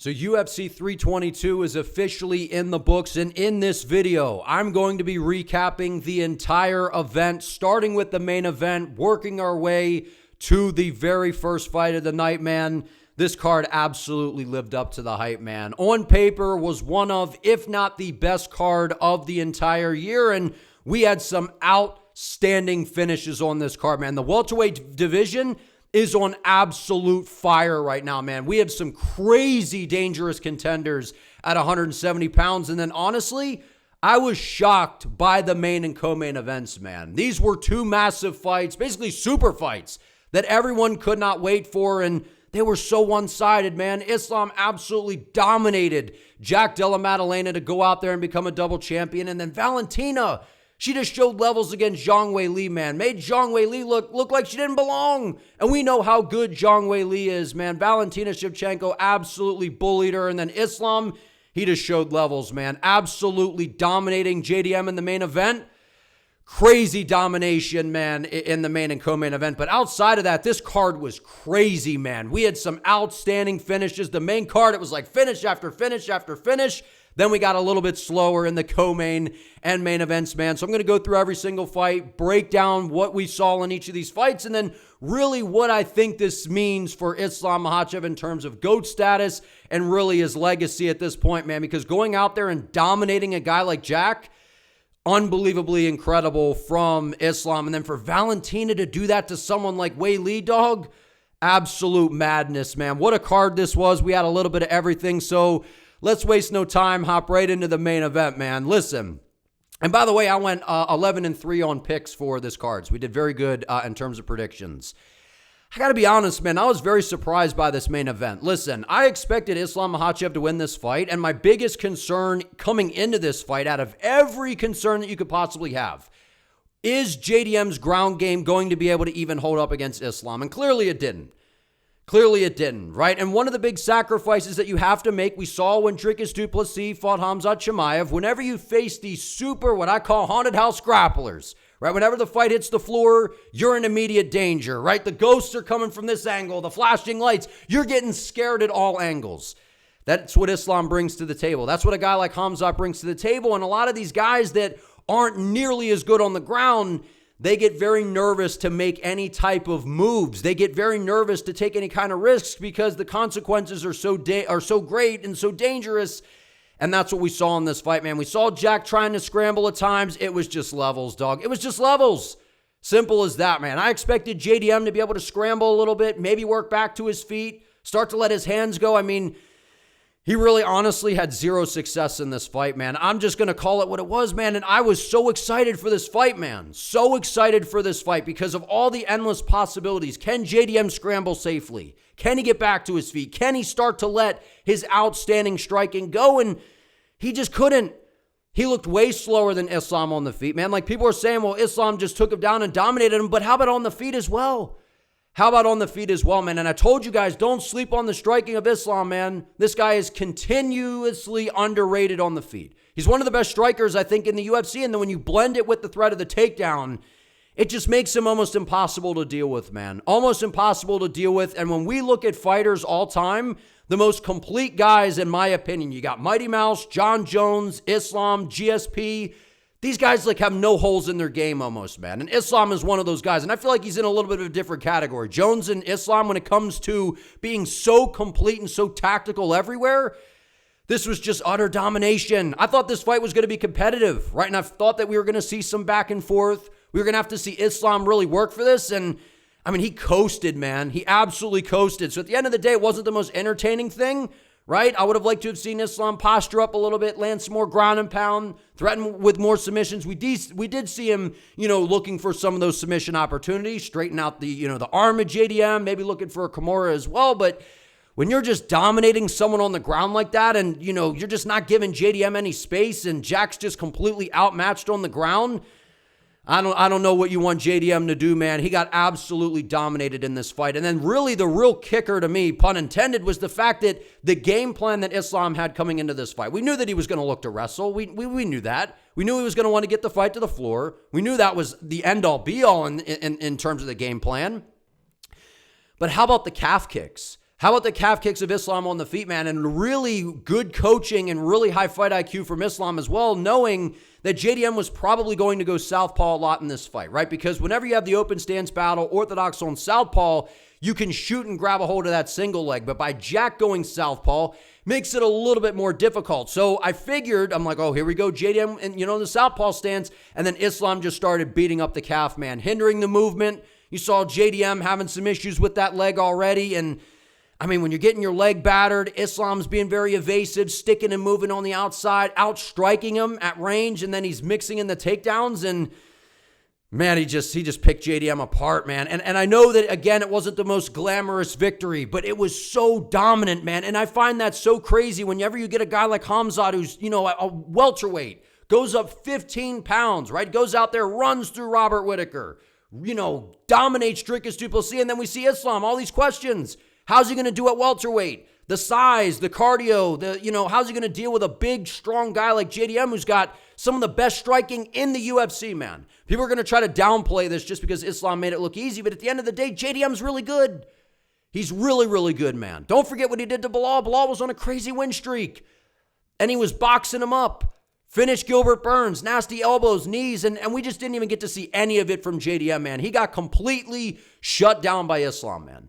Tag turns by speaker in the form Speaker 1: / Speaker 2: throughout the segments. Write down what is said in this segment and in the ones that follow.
Speaker 1: So UFC 322 is officially in the books, and in this video, I'm going to be recapping the entire event, starting with the main event, working our way to the very first fight of the night, man. This card absolutely lived up to the hype, man. On paper, was one of, if not the best card of the entire year, and we had some outstanding finishes on this card, man. The welterweight division is on absolute fire right now, man. We have some crazy dangerous contenders at 170 pounds. And then honestly, I was shocked by the main and co-main events, man. These were two massive fights, basically super fights that everyone could not wait for. And they were so one-sided, man. Islam absolutely dominated Della Maddalena to go out there and become a double champion. And then Valentina, she just showed levels against Zhang Weili, man. Made Zhang Weili look like she didn't belong. And we know how good Zhang Weili is, man. Valentina Shevchenko absolutely bullied her. And then Islam, he just showed levels, man. Absolutely dominating JDM in the main event. Crazy domination, man, in the main and co-main event. But outside of that, this card was crazy, man. We had some outstanding finishes. The main card, it was like finish after finish after finish. Then we got a little bit slower in the co-main and main events, man. So I'm going to go through every single fight, break down what we saw in each of these fights, and then really what I think this means for Islam Makhachev in terms of GOAT status and really his legacy at this point, man. Because going out there and dominating a guy like Jack, unbelievably incredible from Islam. And then for Valentina to do that to someone like Weili, dog, absolute madness, man. What a card this was. We had a little bit of everything, so let's waste no time, hop right into the main event, man. Listen, and by the way, I went 11-3 on picks for this card. So we did very good in terms of predictions. I got to be honest, man, I was very surprised by this main event. Listen, I expected Islam Makhachev to win this fight, and my biggest concern coming into this fight, out of every concern that you could possibly have, is JDM's ground game going to be able to even hold up against Islam? And clearly it didn't. Clearly it didn't, right? And one of the big sacrifices that you have to make, we saw when Dricus du Plessis fought Khamzat Chimaev, whenever you face these super, what I call haunted house grapplers, right? Whenever the fight hits the floor, you're in immediate danger, right? The ghosts are coming from this angle, the flashing lights, you're getting scared at all angles. That's what Islam brings to the table. That's what a guy like Khamzat brings to the table. And a lot of these guys that aren't nearly as good on the ground, they get very nervous to make any type of moves. They get very nervous to take any kind of risks because the consequences are so great and so dangerous. And that's what we saw in this fight, man. We saw Jack trying to scramble at times. It was just levels, dog. It was just levels. Simple as that, man. I expected JDM to be able to scramble a little bit, maybe work back to his feet, start to let his hands go. I mean, he really honestly had zero success in this fight, man. I'm just going to call it what it was, man. And I was so excited for this fight, man. So excited for this fight because of all the endless possibilities. Can JDM scramble safely? Can he get back to his feet? Can he start to let his outstanding striking go? And he just couldn't. He looked way slower than Islam on the feet, man. Like people are saying, well, Islam just took him down and dominated him. But how about on the feet as well? How about on the feet as well, man? And I told you guys, don't sleep on the striking of Islam, man. This guy is continuously underrated on the feet. He's one of the best strikers, I think, in the UFC. And then when you blend it with the threat of the takedown, it just makes him almost impossible to deal with, man. Almost impossible to deal with. And when we look at fighters all time, the most complete guys, in my opinion, you got Mighty Mouse, John Jones, Islam, GSP. These guys like have no holes in their game almost, man. And Islam is one of those guys. And I feel like he's in a little bit of a different category. Jones and Islam, when it comes to being so complete and so tactical everywhere, this was just utter domination. I thought this fight was going to be competitive, right? And I thought that we were going to see some back and forth. We were going to have to see Islam really work for this. And I mean, he coasted, man. He absolutely coasted. So at the end of the day, it wasn't the most entertaining thing, right? I would have liked to have seen Islam posture up a little bit, land some more ground and pound, threaten with more submissions. We did see him, looking for some of those submission opportunities, straighten out the arm of JDM, maybe looking for a Kimura as well. But when you're just dominating someone on the ground like that and, you're just not giving JDM any space and Jack's just completely outmatched on the ground, I don't know what you want JDM to do, man. He got absolutely dominated in this fight. And then really the real kicker to me, pun intended, was the fact that the game plan that Islam had coming into this fight. We knew that he was going to look to wrestle. We knew that. We knew he was going to want to get the fight to the floor. We knew that was the end-all, be-all in terms of the game plan. But how about the calf kicks? How about the calf kicks of Islam on the feet, man? And really good coaching and really high fight IQ from Islam as well, knowing that JDM was probably going to go southpaw a lot in this fight, right? Because whenever you have the open stance battle, orthodox on southpaw, you can shoot and grab a hold of that single leg. But by Jack going southpaw, makes it a little bit more difficult. So I figured, I'm like, oh, here we go, JDM, and the southpaw stance. And then Islam just started beating up the calf, man, hindering the movement. You saw JDM having some issues with that leg already. And I mean, when you're getting your leg battered, Islam's being very evasive, sticking and moving on the outside, outstriking him at range, and then he's mixing in the takedowns, and man, he just picked JDM apart, man. And I know that, again, it wasn't the most glamorous victory, but it was so dominant, man. And I find that so crazy whenever you get a guy like Khamzat, who's, a welterweight, goes up 15 pounds, right? Goes out there, runs through Robert Whittaker, dominates Dricus du Plessis, and then we see Islam, all these questions. How's he going to do at welterweight? The size, the cardio, how's he going to deal with a big, strong guy like JDM who's got some of the best striking in the UFC, man? People are going to try to downplay this just because Islam made it look easy, but at the end of the day, JDM's really good. He's really, really good, man. Don't forget what he did to Bilal. Bilal was on a crazy win streak, and he was boxing him up. Finished Gilbert Burns, nasty elbows, knees, and we just didn't even get to see any of it from JDM, man. He got completely shut down by Islam, man.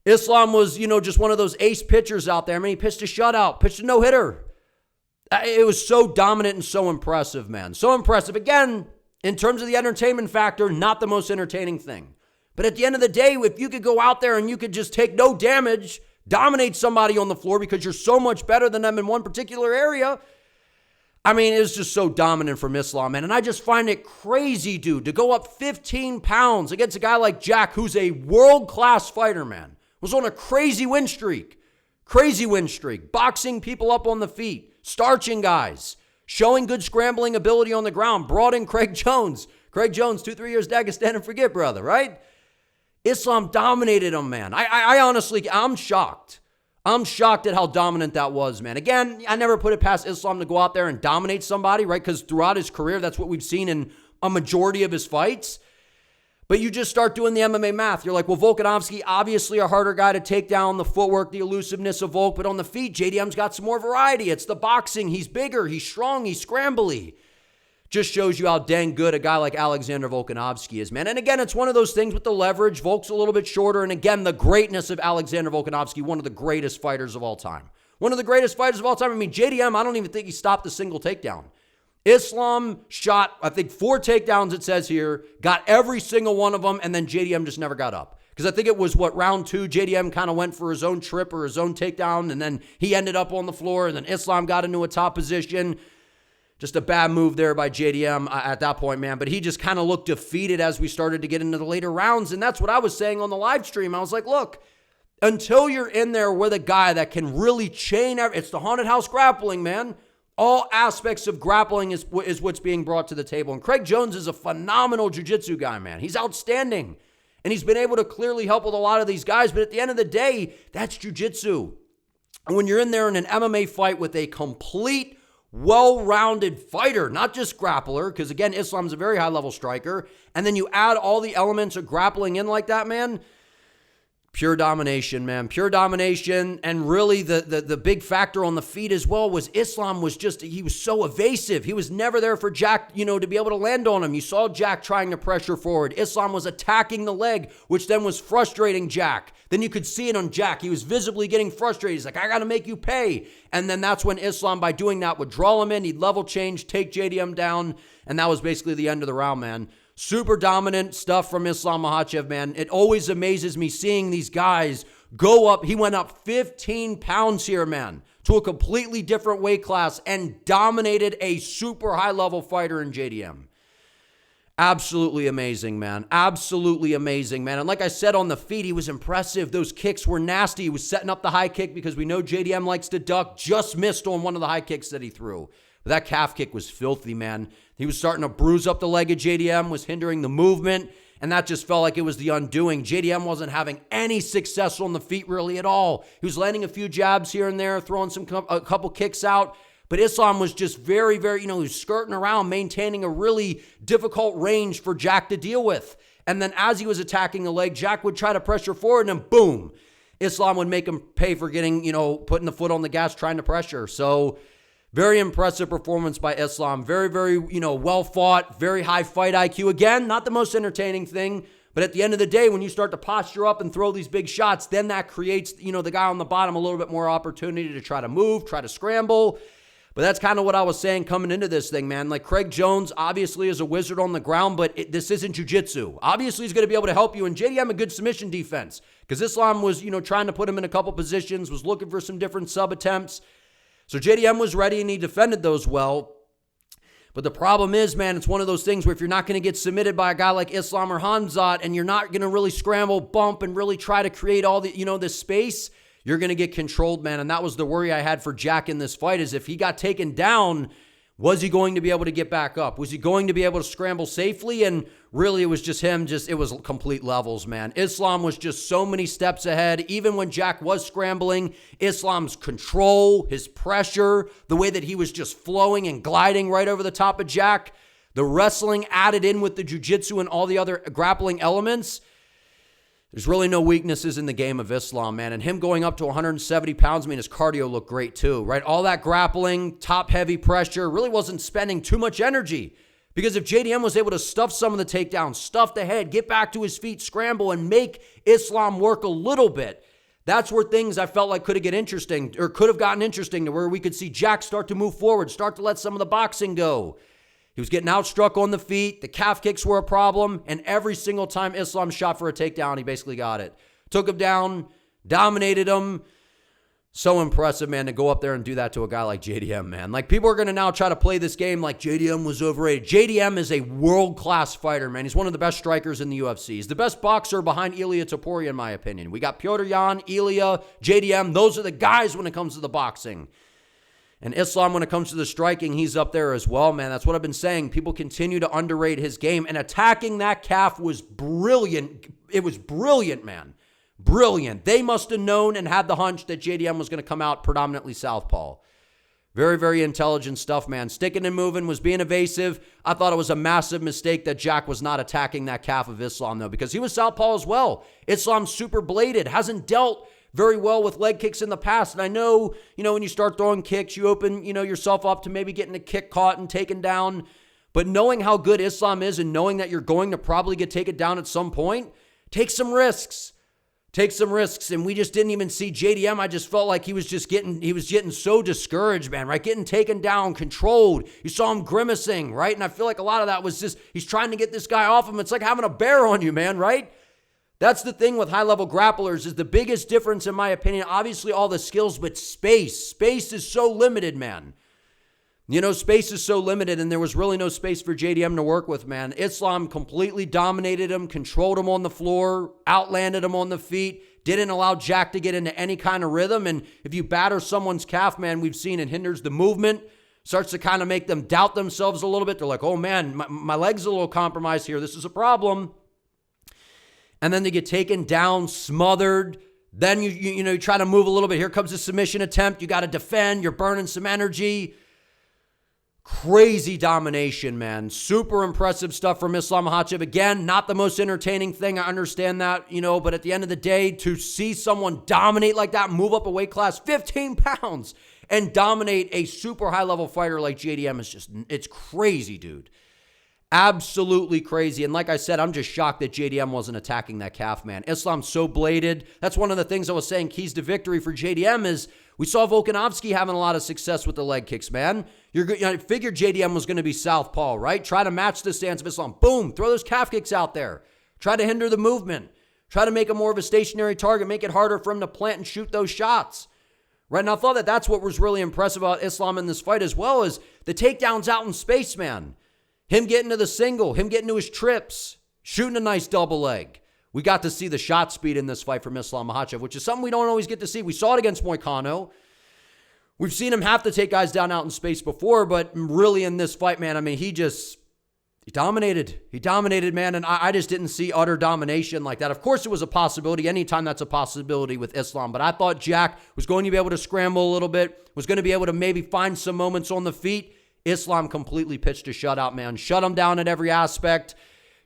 Speaker 1: Islam was, just one of those ace pitchers out there. I mean, he pitched a shutout, pitched a no-hitter. It was so dominant and so impressive, man. So impressive. Again, in terms of the entertainment factor, not the most entertaining thing. But at the end of the day, if you could go out there and you could just take no damage, dominate somebody on the floor because you're so much better than them in one particular area, I mean, it was just so dominant from Islam, man. And I just find it crazy, dude, to go up 15 pounds against a guy like Jack, who's a world-class fighter, man. Was on a crazy win streak, boxing people up on the feet, starching guys, showing good scrambling ability on the ground, brought in Craig Jones, 2-3 years Dagestan and forget, brother, right? Islam dominated him, man. I honestly, I'm shocked. I'm shocked at how dominant that was, man. Again, I never put it past Islam to go out there and dominate somebody, right? Because throughout his career, that's what we've seen in a majority of his fights. But you just start doing the MMA math. You're like, well, Volkanovski, obviously a harder guy to take down, the footwork, the elusiveness of Volk. But on the feet, JDM's got some more variety. It's the boxing. He's bigger. He's strong. He's scrambly. Just shows you how dang good a guy like Alexander Volkanovski is, man. And again, it's one of those things with the leverage. Volk's a little bit shorter. And again, the greatness of Alexander Volkanovski, one of the greatest fighters of all time. I mean, JDM, I don't even think he stopped a single takedown. Islam shot, I think, 4 takedowns, it says here, got every single one of them, and then JDM just never got up. Because I think it was, round 2, JDM kind of went for his own trip or his own takedown, and then he ended up on the floor, and then Islam got into a top position. Just a bad move there by JDM at that point, man. But he just kind of looked defeated as we started to get into the later rounds, and that's what I was saying on the live stream. I was like, look, until you're in there with a guy that can really chain, it's the haunted house grappling, man. All aspects of grappling is what's being brought to the table. And Craig Jones is a phenomenal jiu-jitsu guy, man. He's outstanding. And he's been able to clearly help with a lot of these guys. But at the end of the day, that's jiu-jitsu. And when you're in there in an MMA fight with a complete, well-rounded fighter, not just grappler, because again, Islam's a very high-level striker, and then you add all the elements of grappling in like that, man, pure domination, man. Pure domination. And really the big factor on the feet as well was Islam was he was so evasive. He was never there for Jack, to be able to land on him. You saw Jack trying to pressure forward. Islam was attacking the leg, which then was frustrating Jack. Then you could see it on Jack. He was visibly getting frustrated. He's like, I got to make you pay. And then that's when Islam, by doing that, would draw him in. He'd level change, take JDM down. And that was basically the end of the round, man. Super dominant stuff from Islam Makhachev, man. It always amazes me seeing these guys go up. He went up 15 pounds here, man, to a completely different weight class and dominated a super high-level fighter in JDM. Absolutely amazing, man. Absolutely amazing, man. And like I said, on the feet, he was impressive. Those kicks were nasty. He was setting up the high kick because we know JDM likes to duck. Just missed on one of the high kicks that he threw. But that calf kick was filthy, man. He was starting to bruise up the leg of JDM, was hindering the movement, and that just felt like it was the undoing. JDM wasn't having any success on the feet really at all. He was landing a few jabs here and there, throwing a couple kicks out, but Islam was just very, very, he was skirting around, maintaining a really difficult range for Jack to deal with. And then as he was attacking the leg, Jack would try to pressure forward, and then boom. Islam would make him pay for getting, putting the foot on the gas, trying to pressure. So very impressive performance by Islam. Very, very, well fought, very high fight IQ. Again, not the most entertaining thing, but at the end of the day, when you start to posture up and throw these big shots, then that creates, the guy on the bottom a little bit more opportunity to try to move, try to scramble. But that's kind of what I was saying coming into this thing, man. Like, Craig Jones obviously is a wizard on the ground, but this isn't jiu-jitsu. Obviously, he's going to be able to help you. And JDM, a good submission defense, because Islam was, trying to put him in a couple positions, was looking for some different sub attempts. So JDM was ready, and he defended those well. But the problem is, man, it's one of those things where if you're not going to get submitted by a guy like Islam or Hamzat, and you're not going to really scramble, bump, and really try to create all the, this space, you're going to get controlled, man. And that was the worry I had for Jack in this fight, is if he got taken down, was he going to be able to get back up? Was he going to be able to scramble safely? And really, it was just him. It was complete levels, man. Islam was just so many steps ahead. Even when Jack was scrambling, Islam's control, his pressure, the way that he was just flowing and gliding right over the top of Jack, the wrestling added in with the jiu-jitsu and all the other grappling elements. There's really no weaknesses in the game of Islam, man. And him going up to 170 pounds, his cardio looked great too, right? All that grappling, top-heavy pressure, really wasn't spending too much energy. Because if JDM was able to stuff some of the takedowns, stuff the head, get back to his feet, scramble, and make Islam work a little bit, that's where things I felt like could have gotten interesting, to where we could see Jack start to move forward, start to let some of the boxing go. He was getting outstruck on the feet. The calf kicks were a problem. And every single time Islam shot for a takedown, he basically got it. Took him down, dominated him. So impressive, man, to go up there and do that to a guy like JDM, man. Like, people are going to now try to play this game like JDM was overrated. JDM is a world-class fighter, man. He's one of the best strikers in the UFC. He's the best boxer behind Ilia Topuria, in my opinion. We got Piotr Jan, Ilia, JDM. Those are the guys when it comes to the boxing. And Islam, when it comes to the striking, he's up there as well, man. That's what I've been saying. People continue to underrate his game. And attacking that calf was brilliant. It was brilliant, man. Brilliant. They must have known and had the hunch that JDM was going to come out predominantly southpaw. Very, very intelligent stuff, man. Sticking and moving, was being evasive. I thought it was a massive mistake that Jack was not attacking that calf of Islam, though, because he was southpaw as well. Islam's super bladed, hasn't dealt very well with leg kicks in the past. And I know, when you start throwing kicks, you open, yourself up to maybe getting a kick caught and taken down. But knowing how good Islam is and knowing that you're going to probably get taken down at some point, take some risks. Take some risks. And we just didn't even see JDM. I just felt like he was getting so discouraged, man, right? Getting taken down, controlled. You saw him grimacing, right? And I feel like a lot of that was just, he's trying to get this guy off him. It's like having a bear on you, man, right? That's the thing with high-level grapplers, is the biggest difference, in my opinion, obviously all the skills, but space. Space is so limited, man. Space is so limited, and there was really no space for JDM to work with, man. Islam completely dominated him, controlled him on the floor, outlanded him on the feet, didn't allow Jack to get into any kind of rhythm. And if you batter someone's calf, man, we've seen it hinders the movement, starts to kind of make them doubt themselves a little bit. They're like, oh, man, my leg's a little compromised here. This is a problem. And then they get taken down, smothered. Then you try to move a little bit. Here comes a submission attempt. You got to defend. You're burning some energy. Crazy domination, man. Super impressive stuff from Islam Makhachev. Again, not the most entertaining thing. I understand that, but at the end of the day, to see someone dominate like that, move up a weight class, 15 pounds, and dominate a super high-level fighter like JDM is it's crazy, dude. Absolutely crazy. And like I said, I'm just shocked that JDM wasn't attacking that calf, man. Islam's so bladed. That's one of the things I was saying keys to victory for JDM is we saw Volkanovski having a lot of success with the leg kicks, man. I figured JDM was going to be southpaw, right? Try to match the stance of Islam. Boom, throw those calf kicks out there. Try to hinder the movement. Try to make him more of a stationary target. Make it harder for him to plant and shoot those shots. Right? And I thought that that's what was really impressive about Islam in this fight, as well as the takedowns out in space, man. Him getting to the single, him getting to his trips, shooting a nice double leg. We got to see the shot speed in this fight from Islam Makhachev, which is something we don't always get to see. We saw it against Moicano. We've seen him have to take guys down out in space before, but really in this fight, man, he dominated. He dominated, man, and I just didn't see utter domination like that. Of course, it was a possibility. Anytime that's a possibility with Islam, but I thought Jack was going to be able to scramble a little bit, was going to be able to maybe find some moments on the feet. Islam completely pitched a shutout, man. Shut him down at every aspect.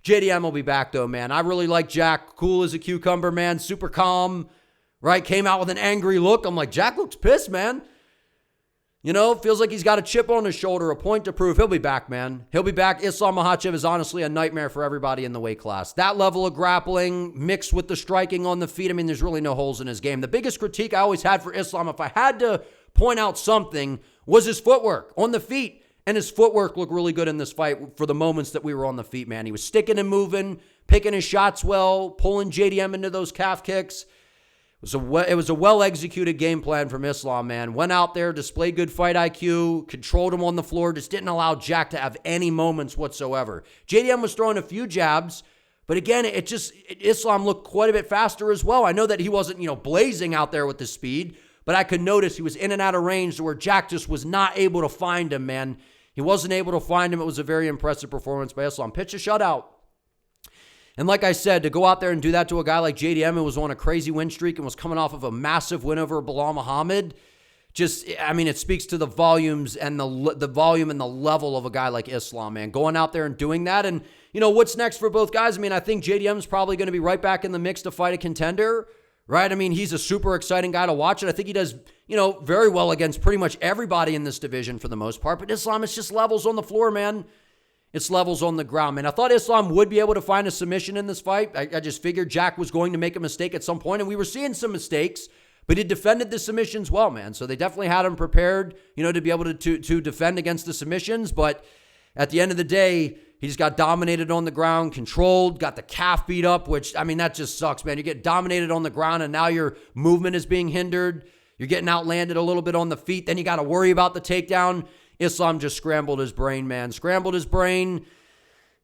Speaker 1: JDM will be back, though, man. I really like Jack. Cool as a cucumber, man. Super calm. right? Came out with an angry look. I'm like, Jack looks pissed, man. You know, feels like he's got a chip on his shoulder, a point to prove. He'll be back, man. He'll be back. Islam Makhachev is honestly a nightmare for everybody in the weight class. That level of grappling mixed with the striking on the feet, I mean, there's really no holes in his game. The biggest critique I always had for Islam, if I had to point out something, was his footwork on the feet. And his footwork looked really good in this fight for the moments that we were on the feet, man. He was sticking and moving, picking his shots well, pulling JDM into those calf kicks. It was a well-executed game plan from Islam, man. Went out there, displayed good fight IQ, controlled him on the floor, just didn't allow Jack to have any moments whatsoever. JDM was throwing a few jabs, but again, Islam looked quite a bit faster as well. I know that he wasn't, blazing out there with the speed, but I could notice he was in and out of range to where Jack just was not able to find him, man. He wasn't able to find him. It was a very impressive performance by Islam. Pitch a shutout. And like I said, to go out there and do that to a guy like JDM who was on a crazy win streak and was coming off of a massive win over Bilal Muhammad, it speaks to the volumes and the volume and the level of a guy like Islam, man. Going out there and doing that. And, what's next for both guys? I think JDM's probably going to be right back in the mix to fight a contender, right? He's a super exciting guy to watch, and I think he does, very well against pretty much everybody in this division for the most part. But Islam, it's just levels on the floor, man. It's levels on the ground, man. I thought Islam would be able to find a submission in this fight. I just figured Jack was going to make a mistake at some point, and we were seeing some mistakes, but he defended the submissions well, man. So they definitely had him prepared, to be able to defend against the submissions. But at the end of the day, he just got dominated on the ground, controlled, got the calf beat up, which, that just sucks, man. You get dominated on the ground, and now your movement is being hindered. You're getting outlanded a little bit on the feet. Then you got to worry about the takedown. Islam just scrambled his brain, man.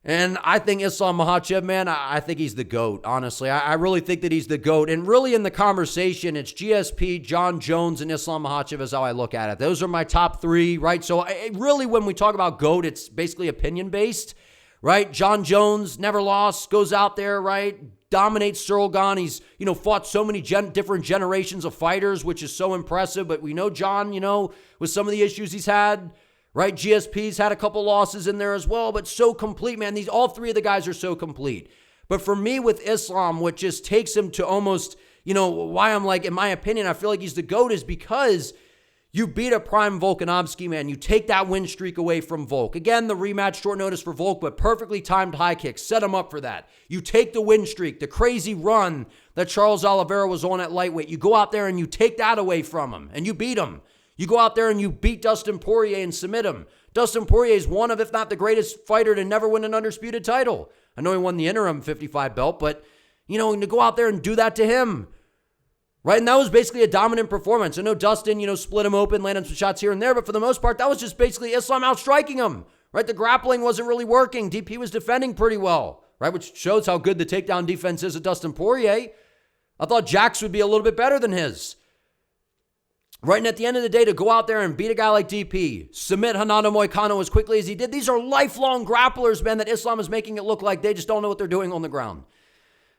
Speaker 1: And I think Islam Makhachev, man, I think he's the GOAT, honestly. I really think that he's the GOAT. And really in the conversation, it's GSP, John Jones, and Islam Makhachev is how I look at it. Those are my top three, right? So really when we talk about GOAT, it's basically opinion-based, right? John Jones, never lost, goes out there, right? Dominates Surlgan. He's, fought so many different generations of fighters, which is so impressive. But we know John, with some of the issues he's had, right? GSP's had a couple losses in there as well, but so complete, man. All three of the guys are so complete. But for me with Islam, what just takes him to almost, why I'm like, in my opinion, I feel like he's the GOAT is because you beat a prime Volkanovski, man. You take that win streak away from Volk. Again, the rematch, short notice for Volk, but perfectly timed high kicks. Set him up for that. You take the win streak, the crazy run that Charles Oliveira was on at lightweight. You go out there and you take that away from him, and you beat him. You go out there and you beat Dustin Poirier and submit him. Dustin Poirier is one of, if not the greatest fighter to never win an undisputed title. I know he won the interim 55 belt, but, to go out there and do that to him, right? And that was basically a dominant performance. I know Dustin, split him open, landed some shots here and there, but for the most part, that was just basically Islam outstriking him, right? The grappling wasn't really working. DP was defending pretty well, right? Which shows how good the takedown defense is of Dustin Poirier. I thought Jack's would be a little bit better than his. Right, and at the end of the day, to go out there and beat a guy like DP, submit Renato Moicano as quickly as he did, these are lifelong grapplers, man, that Islam is making it look like they just don't know what they're doing on the ground.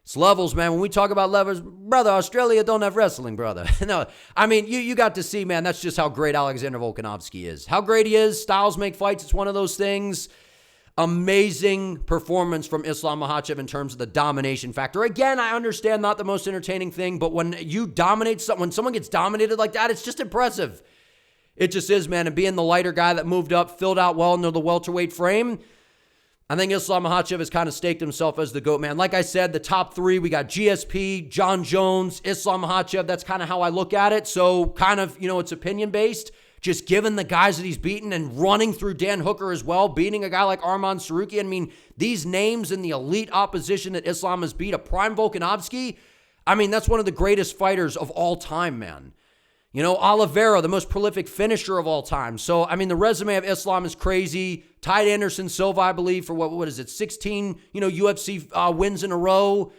Speaker 1: It's levels, man. When we talk about levels, brother, Australia don't have wrestling, brother. No, you got to see, man, that's just how great Alexander Volkanovski is. How great he is. Styles make fights. It's one of those things. Amazing performance from Islam Makhachev in terms of the domination factor. Again, I understand not the most entertaining thing, but when you dominate when someone gets dominated like that, it's just impressive. It just is, man. And being the lighter guy that moved up, filled out well into the welterweight frame, I think Islam Makhachev has kind of staked himself as the GOAT, man. Like I said, the top three, we got GSP, John Jones, Islam Makhachev. That's kind of how I look at it. So kind of, it's opinion-based. Just given the guys that he's beaten and running through Dan Hooker as well, beating a guy like Arman Sarukian. These names in the elite opposition that Islam has beat, a prime Volkanovski, that's one of the greatest fighters of all time, man. Oliveira, the most prolific finisher of all time. So, the resume of Islam is crazy. Tied Anderson Silva, I believe, for what is it, 16, UFC wins in a row.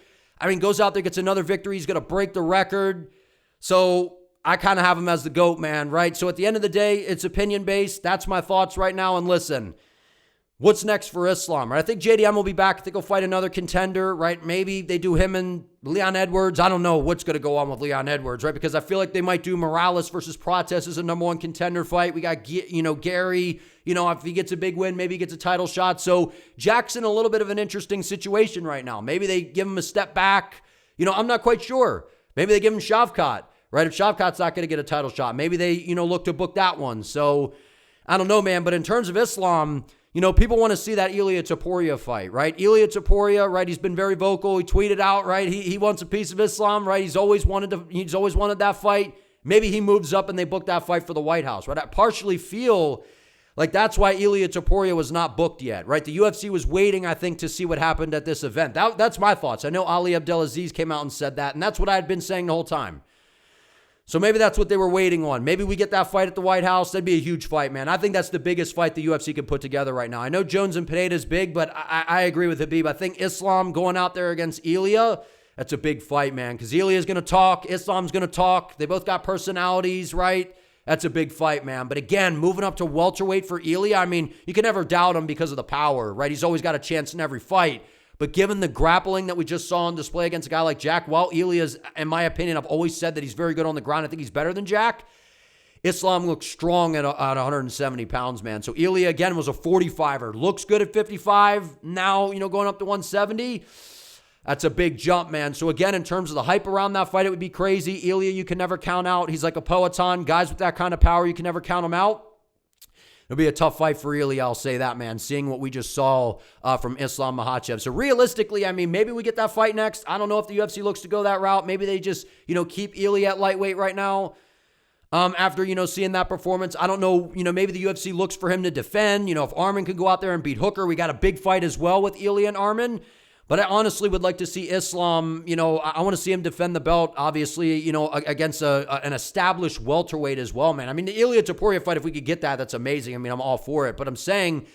Speaker 1: Goes out there, gets another victory. He's going to break the record. So, I kind of have him as the GOAT, man, right? So at the end of the day, it's opinion-based. That's my thoughts right now. And listen, what's next for Islam, right? I think JDM will be back. I think he'll fight another contender, right? Maybe they do him and Leon Edwards. I don't know what's going to go on with Leon Edwards, right? Because I feel like they might do Morales versus Prates as a number one contender fight. We got, Gary, if he gets a big win, maybe he gets a title shot. So Jackson, a little bit of an interesting situation right now. Maybe they give him a step back. I'm not quite sure. Maybe they give him Shavkat, right? If Shavkat's not going to get a title shot, maybe they, look to book that one. So I don't know, man. But in terms of Islam, people want to see that Ilia Topuria fight, right? Ilia Topuria, right? He's been very vocal. He tweeted out, right? He wants a piece of Islam, right? He's always wanted that fight. Maybe he moves up and they book that fight for the White House, right? I partially feel like that's why Ilia Topuria was not booked yet, right? The UFC was waiting, I think, to see what happened at this event. That's my thoughts. I know Ali Abdelaziz came out and said that, and that's what I had been saying the whole time. So maybe that's what they were waiting on. Maybe we get that fight at the White House. That'd be a huge fight, man. I think that's the biggest fight the UFC can put together right now. I know Jones and Pineda's big, but I agree with Khabib. I think Islam going out there against Ilia, that's a big fight, man, because Ilia's going to talk. Islam's going to talk. They both got personalities, right? That's a big fight, man. But again, moving up to welterweight for Ilia, I mean, you can never doubt him because of the power, right? He's always got a chance in every fight. But given the grappling that we just saw on display against a guy like Jack, while Ilia's, in my opinion, I've always said that he's very good on the ground. I think he's better than Jack. Islam looks strong at 170 pounds, man. So Ilia, again, was a 45er. Looks good at 55. Now, going up to 170. That's a big jump, man. So again, in terms of the hype around that fight, it would be crazy. Ilia, you can never count out. He's like a Poatan. Guys with that kind of power, you can never count them out. It'll be a tough fight for Ilia, I'll say that, man, seeing what we just saw from Islam Makhachev. So realistically, I mean, maybe we get that fight next. I don't know if the UFC looks to go that route. Maybe they just, keep Ilia at lightweight right now. After, seeing that performance, I don't know, maybe the UFC looks for him to defend. If Arman could go out there and beat Hooker, we got a big fight as well with Ilia and Arman. But I honestly would like to see Islam, I want to see him defend the belt, obviously, against an established welterweight as well, man. I mean, the Ilia Topuria fight, if we could get that, that's amazing. I mean, I'm all for it. But I'm saying,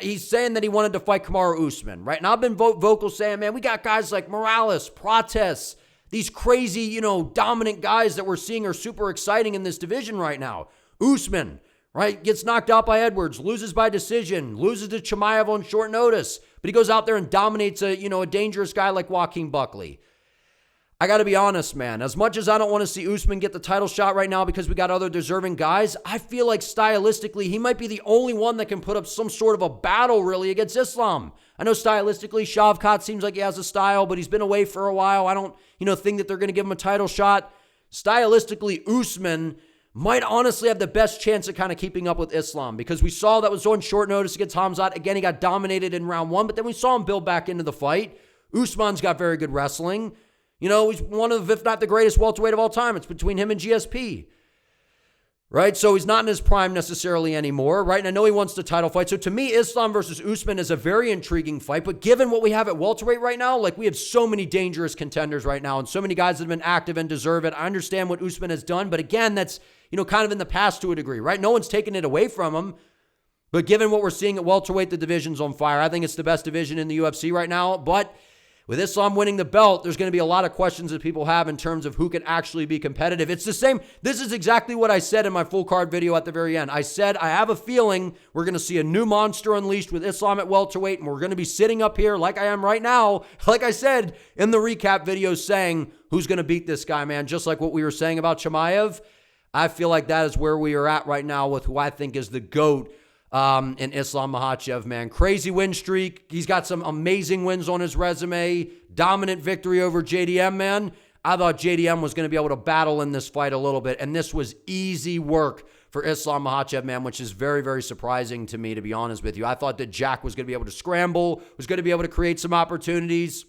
Speaker 1: he's saying that he wanted to fight Kamaru Usman, right? And I've been vocal saying, man, we got guys like Morales, Prates, these crazy, dominant guys that we're seeing are super exciting in this division right now. Usman, right, gets knocked out by Edwards, loses by decision, loses to Chimaev on short notice. But he goes out there and dominates a dangerous guy like Joaquin Buckley. I got to be honest, man. As much as I don't want to see Usman get the title shot right now because we got other deserving guys, I feel like stylistically he might be the only one that can put up some sort of a battle really against Islam. I know stylistically Shavkat seems like he has a style, but he's been away for a while. I don't, think that they're going to give him a title shot. Stylistically, Usman might honestly have the best chance at kind of keeping up with Islam because we saw that was on short notice against Hamzat. Again, he got dominated in round one, but then we saw him build back into the fight. Usman's got very good wrestling. He's one of, if not the greatest welterweight of all time. It's between him and GSP, right? So he's not in his prime necessarily anymore, right? And I know he wants the title fight. So to me, Islam versus Usman is a very intriguing fight. But given what we have at welterweight right now, like we have so many dangerous contenders right now and so many guys that have been active and deserve it. I understand what Usman has done, but again, that's kind of in the past to a degree, right? No one's taken it away from him. But given what we're seeing at welterweight, the division's on fire. I think it's the best division in the UFC right now. But with Islam winning the belt, there's going to be a lot of questions that people have in terms of who can actually be competitive. It's the same. This is exactly what I said in my full card video at the very end. I said, I have a feeling we're going to see a new monster unleashed with Islam at welterweight, and we're going to be sitting up here like I am right now, like I said in the recap video, saying who's going to beat this guy, man, just like what we were saying about Chimaev. I feel like that is where we are at right now with who I think is the GOAT in Islam Makhachev, man. Crazy win streak. He's got some amazing wins on his resume. Dominant victory over JDM, man. I thought JDM was going to be able to battle in this fight a little bit, and this was easy work for Islam Makhachev, man, which is very, very surprising to me, to be honest with you. I thought that Jack was going to be able to scramble, was going to be able to create some opportunities.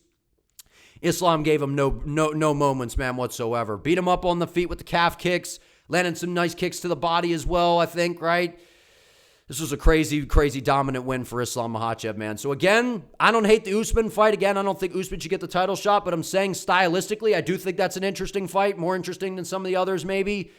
Speaker 1: Islam gave him no moments, man, whatsoever. Beat him up on the feet with the calf kicks. Landed some nice kicks to the body as well, I think, right? This was a crazy, crazy dominant win for Islam Makhachev, man. So again, I don't hate the Usman fight. Again, I don't think Usman should get the title shot, but I'm saying stylistically, I do think that's an interesting fight, more interesting than some of the others maybe.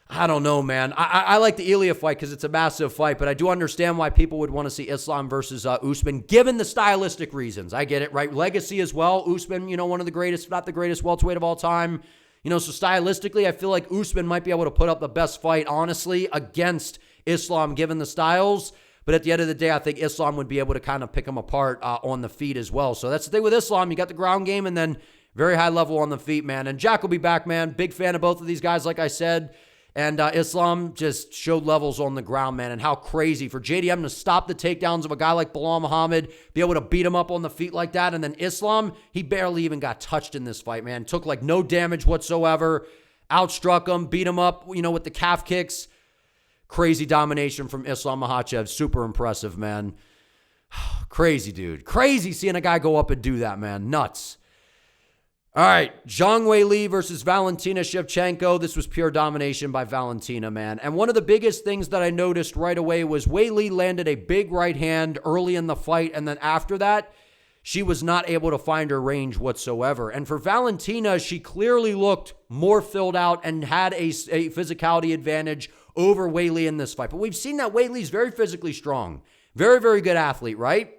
Speaker 1: I don't know, man. I like the Ilia fight because it's a massive fight, but I do understand why people would want to see Islam versus Usman, given the stylistic reasons. I get it, right? Legacy as well. Usman, one of the greatest, if not the greatest welterweight of all time. So stylistically, I feel like Usman might be able to put up the best fight, honestly, against Islam, given the styles. But at the end of the day, I think Islam would be able to kind of pick him apart on the feet as well. So that's the thing with Islam. You got the ground game and then very high level on the feet, man. And Jack will be back, man. Big fan of both of these guys, like I said. And Islam just showed levels on the ground, man, and how crazy for JDM to stop the takedowns of a guy like Bilal Muhammad, be able to beat him up on the feet like that. And then Islam, he barely even got touched in this fight, man. Took like no damage whatsoever, outstruck him, beat him up, with the calf kicks. Crazy domination from Islam Makhachev. Super impressive, man. Crazy, dude. Crazy seeing a guy go up and do that, man. Nuts. All right, Zhang Weili versus Valentina Shevchenko. This was pure domination by Valentina, man. And one of the biggest things that I noticed right away was Weili landed a big right hand early in the fight, and then after that, she was not able to find her range whatsoever. And for Valentina, she clearly looked more filled out and had a physicality advantage over Weili in this fight. But we've seen that Weili's very physically strong. Very, very good athlete, right?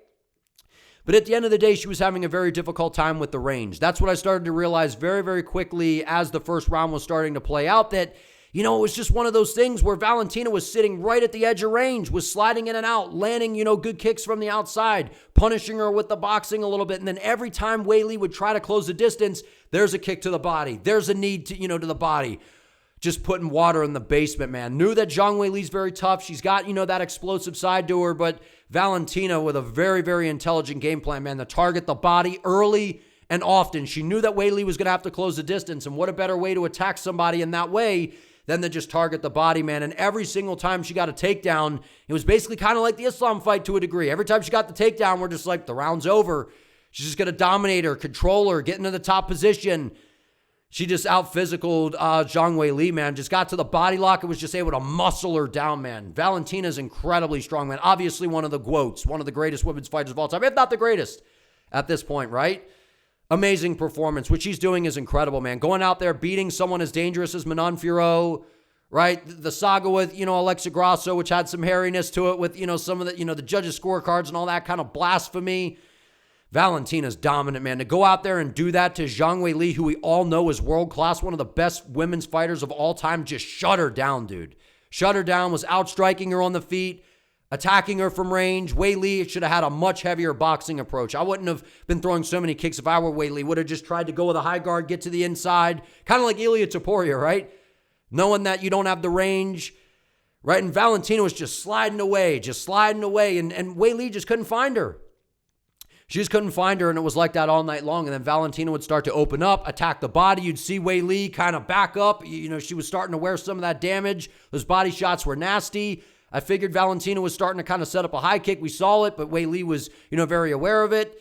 Speaker 1: But at the end of the day, she was having a very difficult time with the range. That's what I started to realize very, very quickly as the first round was starting to play out, that, it was just one of those things where Valentina was sitting right at the edge of range, was sliding in and out, landing, good kicks from the outside, punishing her with the boxing a little bit. And then every time Weili would try to close the distance, there's a kick to the body. There's a knee to the body. Just putting water in the basement, man. Knew that Zhang Weili's very tough. She's got, that explosive side to her, but Valentina with a very, very intelligent game plan, man, to target the body early and often. She knew that Weili was going to have to close the distance, and what a better way to attack somebody in that way than to just target the body, man. And every single time she got a takedown, it was basically kind of like the Islam fight to a degree. Every time she got the takedown, we're just like, the round's over. She's just going to dominate her, control her, get into the top position. She just out-physicaled Zhang Weili, man. Just got to the body lock and was just able to muscle her down, man. Valentina's incredibly strong, man. Obviously one of the GOATs, one of the greatest women's fighters of all time, if not the greatest at this point, right? Amazing performance. What she's doing is incredible, man. Going out there, beating someone as dangerous as Manon Fiorot, right? The saga with, Alexa Grasso, which had some hairiness to it with, some of the, the judges' scorecards and all that kind of blasphemy. Valentina's dominant, man. To go out there and do that to Zhang Weili, who we all know is world-class, one of the best women's fighters of all time, just shut her down, dude. Shut her down, was outstriking her on the feet, attacking her from range. Weili should have had a much heavier boxing approach. I wouldn't have been throwing so many kicks if I were Weili. Would have just tried to go with a high guard, get to the inside, kind of like Ilia Topuria, right? Knowing that you don't have the range, right? And Valentina was just sliding away, and Weili just couldn't find her. She just couldn't find her, and it was like that all night long. And then Valentina would start to open up, attack the body. You'd see Weili kind of back up. She was starting to wear some of that damage. Those body shots were nasty. I figured Valentina was starting to kind of set up a high kick. We saw it, but Weili was, very aware of it.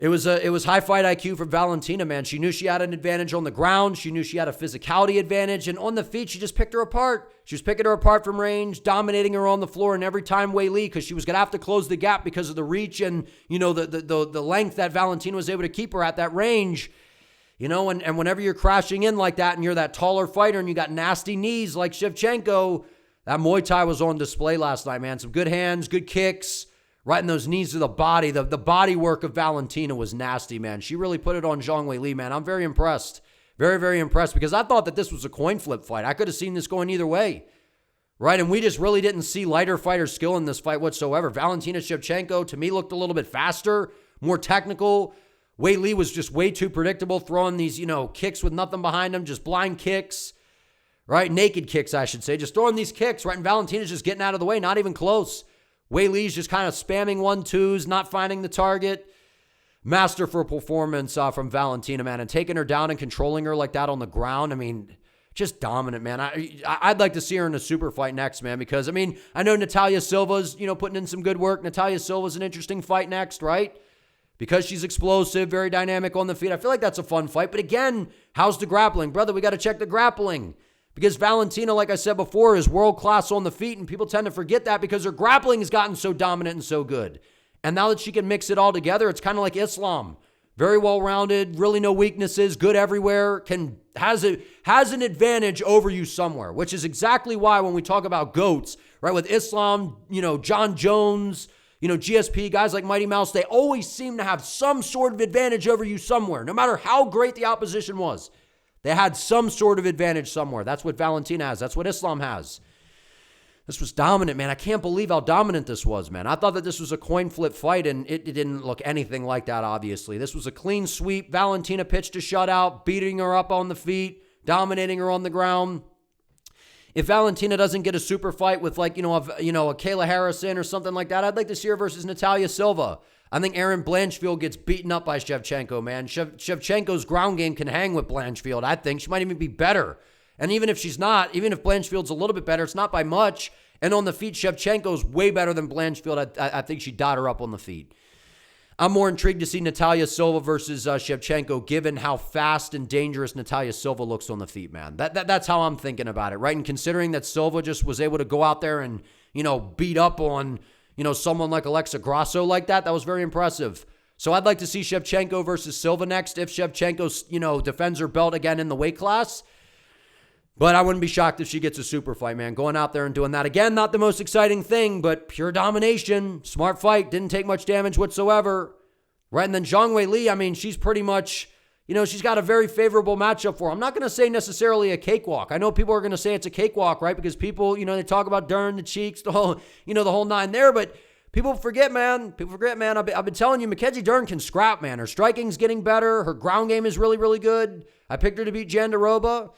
Speaker 1: It was high fight IQ for Valentina, man. She knew she had an advantage on the ground. She knew she had a physicality advantage. And on the feet, she just picked her apart. She was picking her apart from range, dominating her on the floor. And every time Weili, because she was going to have to close the gap because of the reach and, the length that Valentina was able to keep her at that range. And whenever you're crashing in like that and you're that taller fighter and you got nasty knees like Shevchenko, that Muay Thai was on display last night, man. Some good hands, good kicks. Right in those knees to the body. The body work of Valentina was nasty, man. She really put it on Zhang Weili, man. I'm very impressed. Very, very impressed because I thought that this was a coin flip fight. I could have seen this going either way, right? And we just really didn't see lighter fighter skill in this fight whatsoever. Valentina Shevchenko, to me, looked a little bit faster, more technical. Weili was just way too predictable, throwing these, kicks with nothing behind them, just blind kicks, right? Naked kicks, I should say. Just throwing these kicks, right? And Valentina's just getting out of the way, not even close. Weili's just kind of spamming 1-2s, not finding the target. Masterful performance from Valentina, man. And taking her down and controlling her like that on the ground. I mean, just dominant, man. I'd like to see her in a super fight next, man. Because, I know Natalia Silva's, putting in some good work. Natalia Silva's an interesting fight next, right? Because she's explosive, very dynamic on the feet. I feel like that's a fun fight. But again, how's the grappling? Brother, we got to check the grappling. Because Valentina, like I said before, is world-class on the feet, and people tend to forget that because her grappling has gotten so dominant and so good. And now that she can mix it all together, it's kind of like Islam. Very well-rounded, really no weaknesses, good everywhere, has an advantage over you somewhere, which is exactly why when we talk about GOATs, right, with Islam, John Jones, GSP, guys like Mighty Mouse, they always seem to have some sort of advantage over you somewhere, no matter how great the opposition was. They had some sort of advantage somewhere. That's what Valentina has. That's what Islam has. This was dominant, man. I can't believe how dominant this was, man. I thought that this was a coin flip fight, and it didn't look anything like that, obviously. This was a clean sweep. Valentina pitched a shutout, beating her up on the feet, dominating her on the ground. If Valentina doesn't get a super fight with like, a Kayla Harrison or something like that, I'd like to see her versus Natalia Silva. I think Erin Blanchfield gets beaten up by Shevchenko, man. Shevchenko's ground game can hang with Blanchfield, I think. She might even be better. And even if she's not, even if Blanchfield's a little bit better, it's not by much. And on the feet, Shevchenko's way better than Blanchfield. I think she'd dot her up on the feet. I'm more intrigued to see Natalia Silva versus Shevchenko, given how fast and dangerous Natalia Silva looks on the feet, man. That's how I'm thinking about it, right? And considering that Silva just was able to go out there and, beat up on, someone like Alexa Grasso like that was very impressive. So I'd like to see Shevchenko versus Silva next if Shevchenko, defends her belt again in the weight class. But I wouldn't be shocked if she gets a super fight, man. Going out there and doing that. Again, not the most exciting thing, but pure domination. Smart fight. Didn't take much damage whatsoever. Right? And then Zhang Weili, she's pretty much, she's got a very favorable matchup for her. I'm not going to say necessarily a cakewalk. I know people are going to say it's a cakewalk, right? Because people, they talk about Dern, the cheeks, the whole nine there. But people forget, man. I've been telling you, Mackenzie Dern can scrap, man. Her striking's getting better. Her ground game is really, really good. I picked her to beat Jandiroba.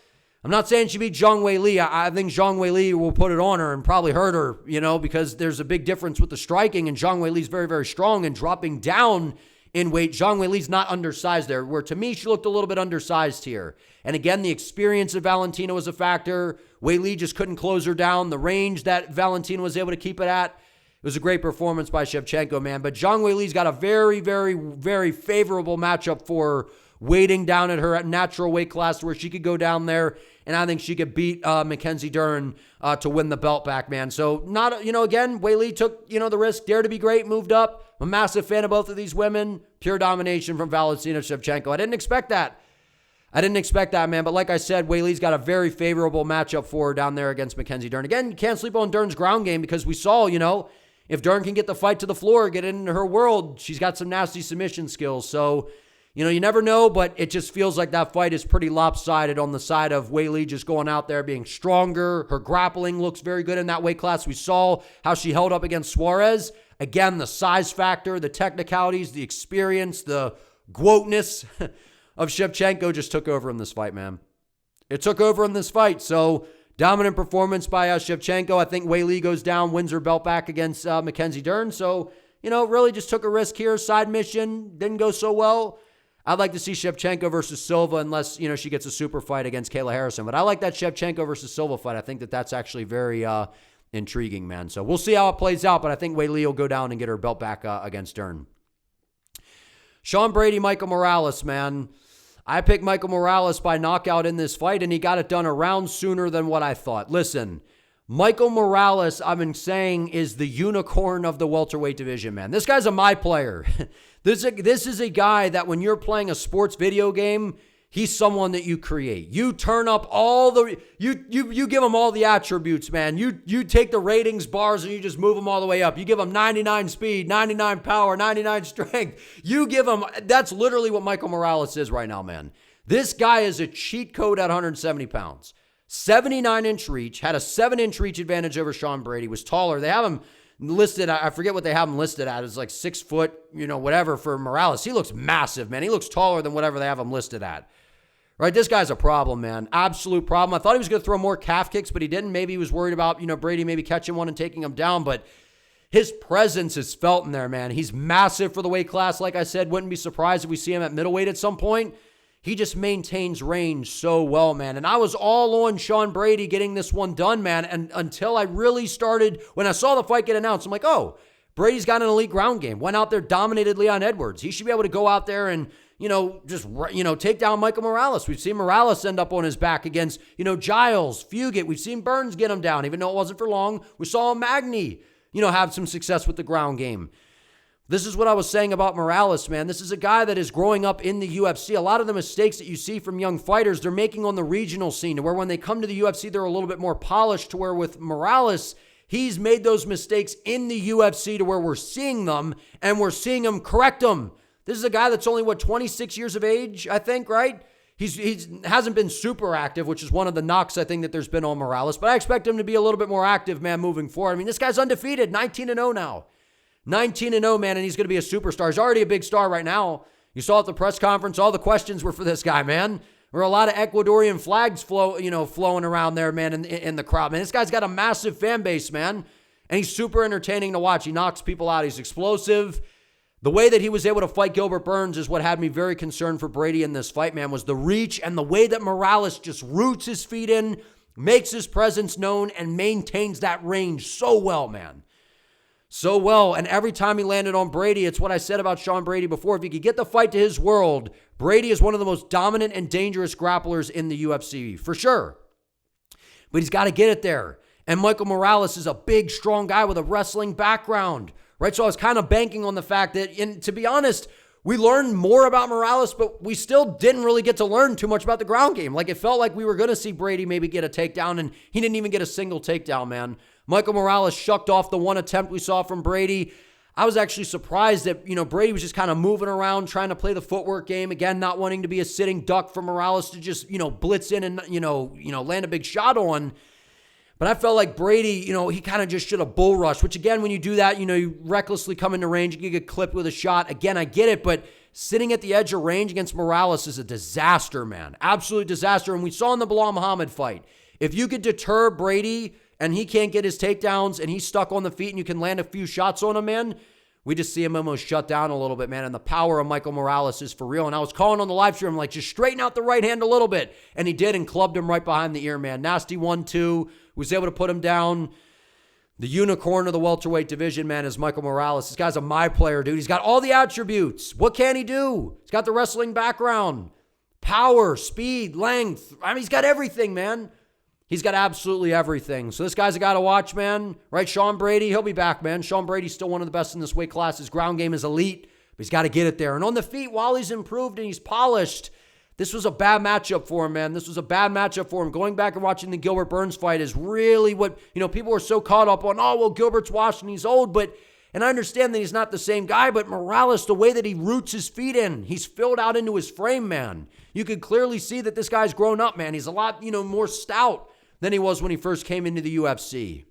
Speaker 1: I'm not saying she beat Zhang Weili. I think Zhang Weili will put it on her and probably hurt her, because there's a big difference with the striking, and Zhang Weili's very, very strong, and dropping down in weight. Zhang Weili's not undersized there, where to me, she looked a little bit undersized here. And again, the experience of Valentina was a factor. Weili just couldn't close her down. The range that Valentina was able to keep it at. It was a great performance by Shevchenko, man. But Zhang Weili's got a very, very, very favorable matchup for her, waiting down at her at natural weight class where she could go down there, and I think she could beat Mackenzie Dern to win the belt back, man. So not, again, Weili took, the risk, dared to be great, moved up. I'm a massive fan of both of these women. Pure domination from Valentina Shevchenko. I didn't expect that, man. But like I said, Weili's got a very favorable matchup for her down there against Mackenzie Dern. Again, you can't sleep on Dern's ground game, because we saw, if Dern can get the fight to the floor, get into her world, she's got some nasty submission skills. So, you never know, but it just feels like that fight is pretty lopsided on the side of Weili just going out there being stronger. Her grappling looks very good in that weight class. We saw how she held up against Suarez. Again, the size factor, the technicalities, the experience, the quoteness of Shevchenko just took over in this fight, man. It took over in this fight. So dominant performance by Shevchenko. I think Weili goes down, wins her belt back against Mackenzie Dern. So, really just took a risk here. Side mission, didn't go so well. I'd like to see Shevchenko versus Silva unless, she gets a super fight against Kayla Harrison. But I like that Shevchenko versus Silva fight. I think that's actually very intriguing, man. So we'll see how it plays out, but I think Weili will go down and get her belt back against Dern. Sean Brady, Michael Morales, man. I picked Michael Morales by knockout in this fight, and he got it done a round sooner than what I thought. Listen, Michael Morales, I've been saying, is the unicorn of the welterweight division, man. This guy's a my player. This is a guy that when you're playing a sports video game, he's someone that you create. You turn up all the, you give him all the attributes, man. You take the ratings bars and you just move them all the way up. You give him 99 speed, 99 power, 99 strength. You give him, that's literally what Michael Morales is right now, man. This guy is a cheat code at 170 pounds. 79-inch reach, had a 7-inch reach advantage over Sean Brady, was taller. They have him listed, I forget what they have him listed at. It's like 6 foot, whatever for Morales. He looks massive, man. He looks taller than whatever they have him listed at. Right, this guy's a problem, man. Absolute problem. I thought he was going to throw more calf kicks, but he didn't. Maybe he was worried about, Brady maybe catching one and taking him down, but his presence is felt in there, man. He's massive for the weight class. Like I said, wouldn't be surprised if we see him at middleweight at some point. He just maintains range so well, man. And I was all on Sean Brady getting this one done, man. And until I really started, when I saw the fight get announced, I'm like, oh, Brady's got an elite ground game. Went out there, dominated Leon Edwards. He should be able to go out there and, take down Michael Morales. We've seen Morales end up on his back against, Giles, Fugit. We've seen Burns get him down, even though it wasn't for long. We saw Magny, have some success with the ground game. This is what I was saying about Morales, man. This is a guy that is growing up in the UFC. A lot of the mistakes that you see from young fighters, they're making on the regional scene, to where when they come to the UFC, they're a little bit more polished, to where with Morales, he's made those mistakes in the UFC to where we're seeing them, and we're seeing him correct them. This is a guy that's only, 26 years of age, I think, right? He hasn't been super active, which is one of the knocks I think that there's been on Morales, but I expect him to be a little bit more active, man, moving forward. I mean, this guy's undefeated, 19-0 now. 19-0, man, and he's going to be a superstar. He's already a big star right now. You saw at the press conference, all the questions were for this guy, man. There were a lot of Ecuadorian flags flowing around there, man, in the crowd. Man, this guy's got a massive fan base, man. And he's super entertaining to watch. He knocks people out. He's explosive. The way that he was able to fight Gilbert Burns is what had me very concerned for Brady in this fight, man, was the reach and the way that Morales just roots his feet in, makes his presence known, and maintains that range so well, man. So well. And every time he landed on Brady, it's what I said about Sean Brady before. If he could get the fight to his world, Brady is one of the most dominant and dangerous grapplers in the UFC, for sure. But he's got to get it there. And Michael Morales is a big, strong guy with a wrestling background, right? So I was kind of banking on the fact that, and to be honest, we learned more about Morales, but we still didn't really get to learn too much about the ground game. Like, it felt like we were going to see Brady maybe get a takedown, and he didn't even get a single takedown, man. Michael Morales shucked off the one attempt we saw from Brady. I was actually surprised that, Brady was just kind of moving around, trying to play the footwork game. Again, not wanting to be a sitting duck for Morales to just, blitz in and, land a big shot on. But I felt like Brady, he kind of just should have bull rushed, which again, when you do that, you recklessly come into range, you get clipped with a shot. Again, I get it, but sitting at the edge of range against Morales is a disaster, man. Absolute disaster. And we saw in the Bilal Muhammad fight, if you could deter Brady and he can't get his takedowns and he's stuck on the feet and you can land a few shots on him, man, we just see him almost shut down a little bit, man. And the power of Michael Morales is for real. And I was calling on the live stream, like, just straighten out the right hand a little bit. And he did, and clubbed him right behind the ear, man. Nasty 1-2. Was able to put him down. The unicorn of the welterweight division, man, is Michael Morales. This guy's a my player, dude. He's got all the attributes. What can he do? He's got the wrestling background. Power, speed, length. I mean, he's got everything, man. He's got absolutely everything. So this guy's a guy to watch, man. Right? Sean Brady, he'll be back, man. Sean Brady's still one of the best in this weight class. His ground game is elite, but he's got to get it there. And on the feet, while he's improved and he's polished, this was a bad matchup for him, man. This was a bad matchup for him. Going back and watching the Gilbert Burns fight is really what, people were so caught up on, oh, well, Gilbert's washed and he's old, and I understand that he's not the same guy, but Morales, the way that he roots his feet in, he's filled out into his frame, man. You could clearly see that this guy's grown up, man. He's a lot, more stout than he was when he first came into the UFC.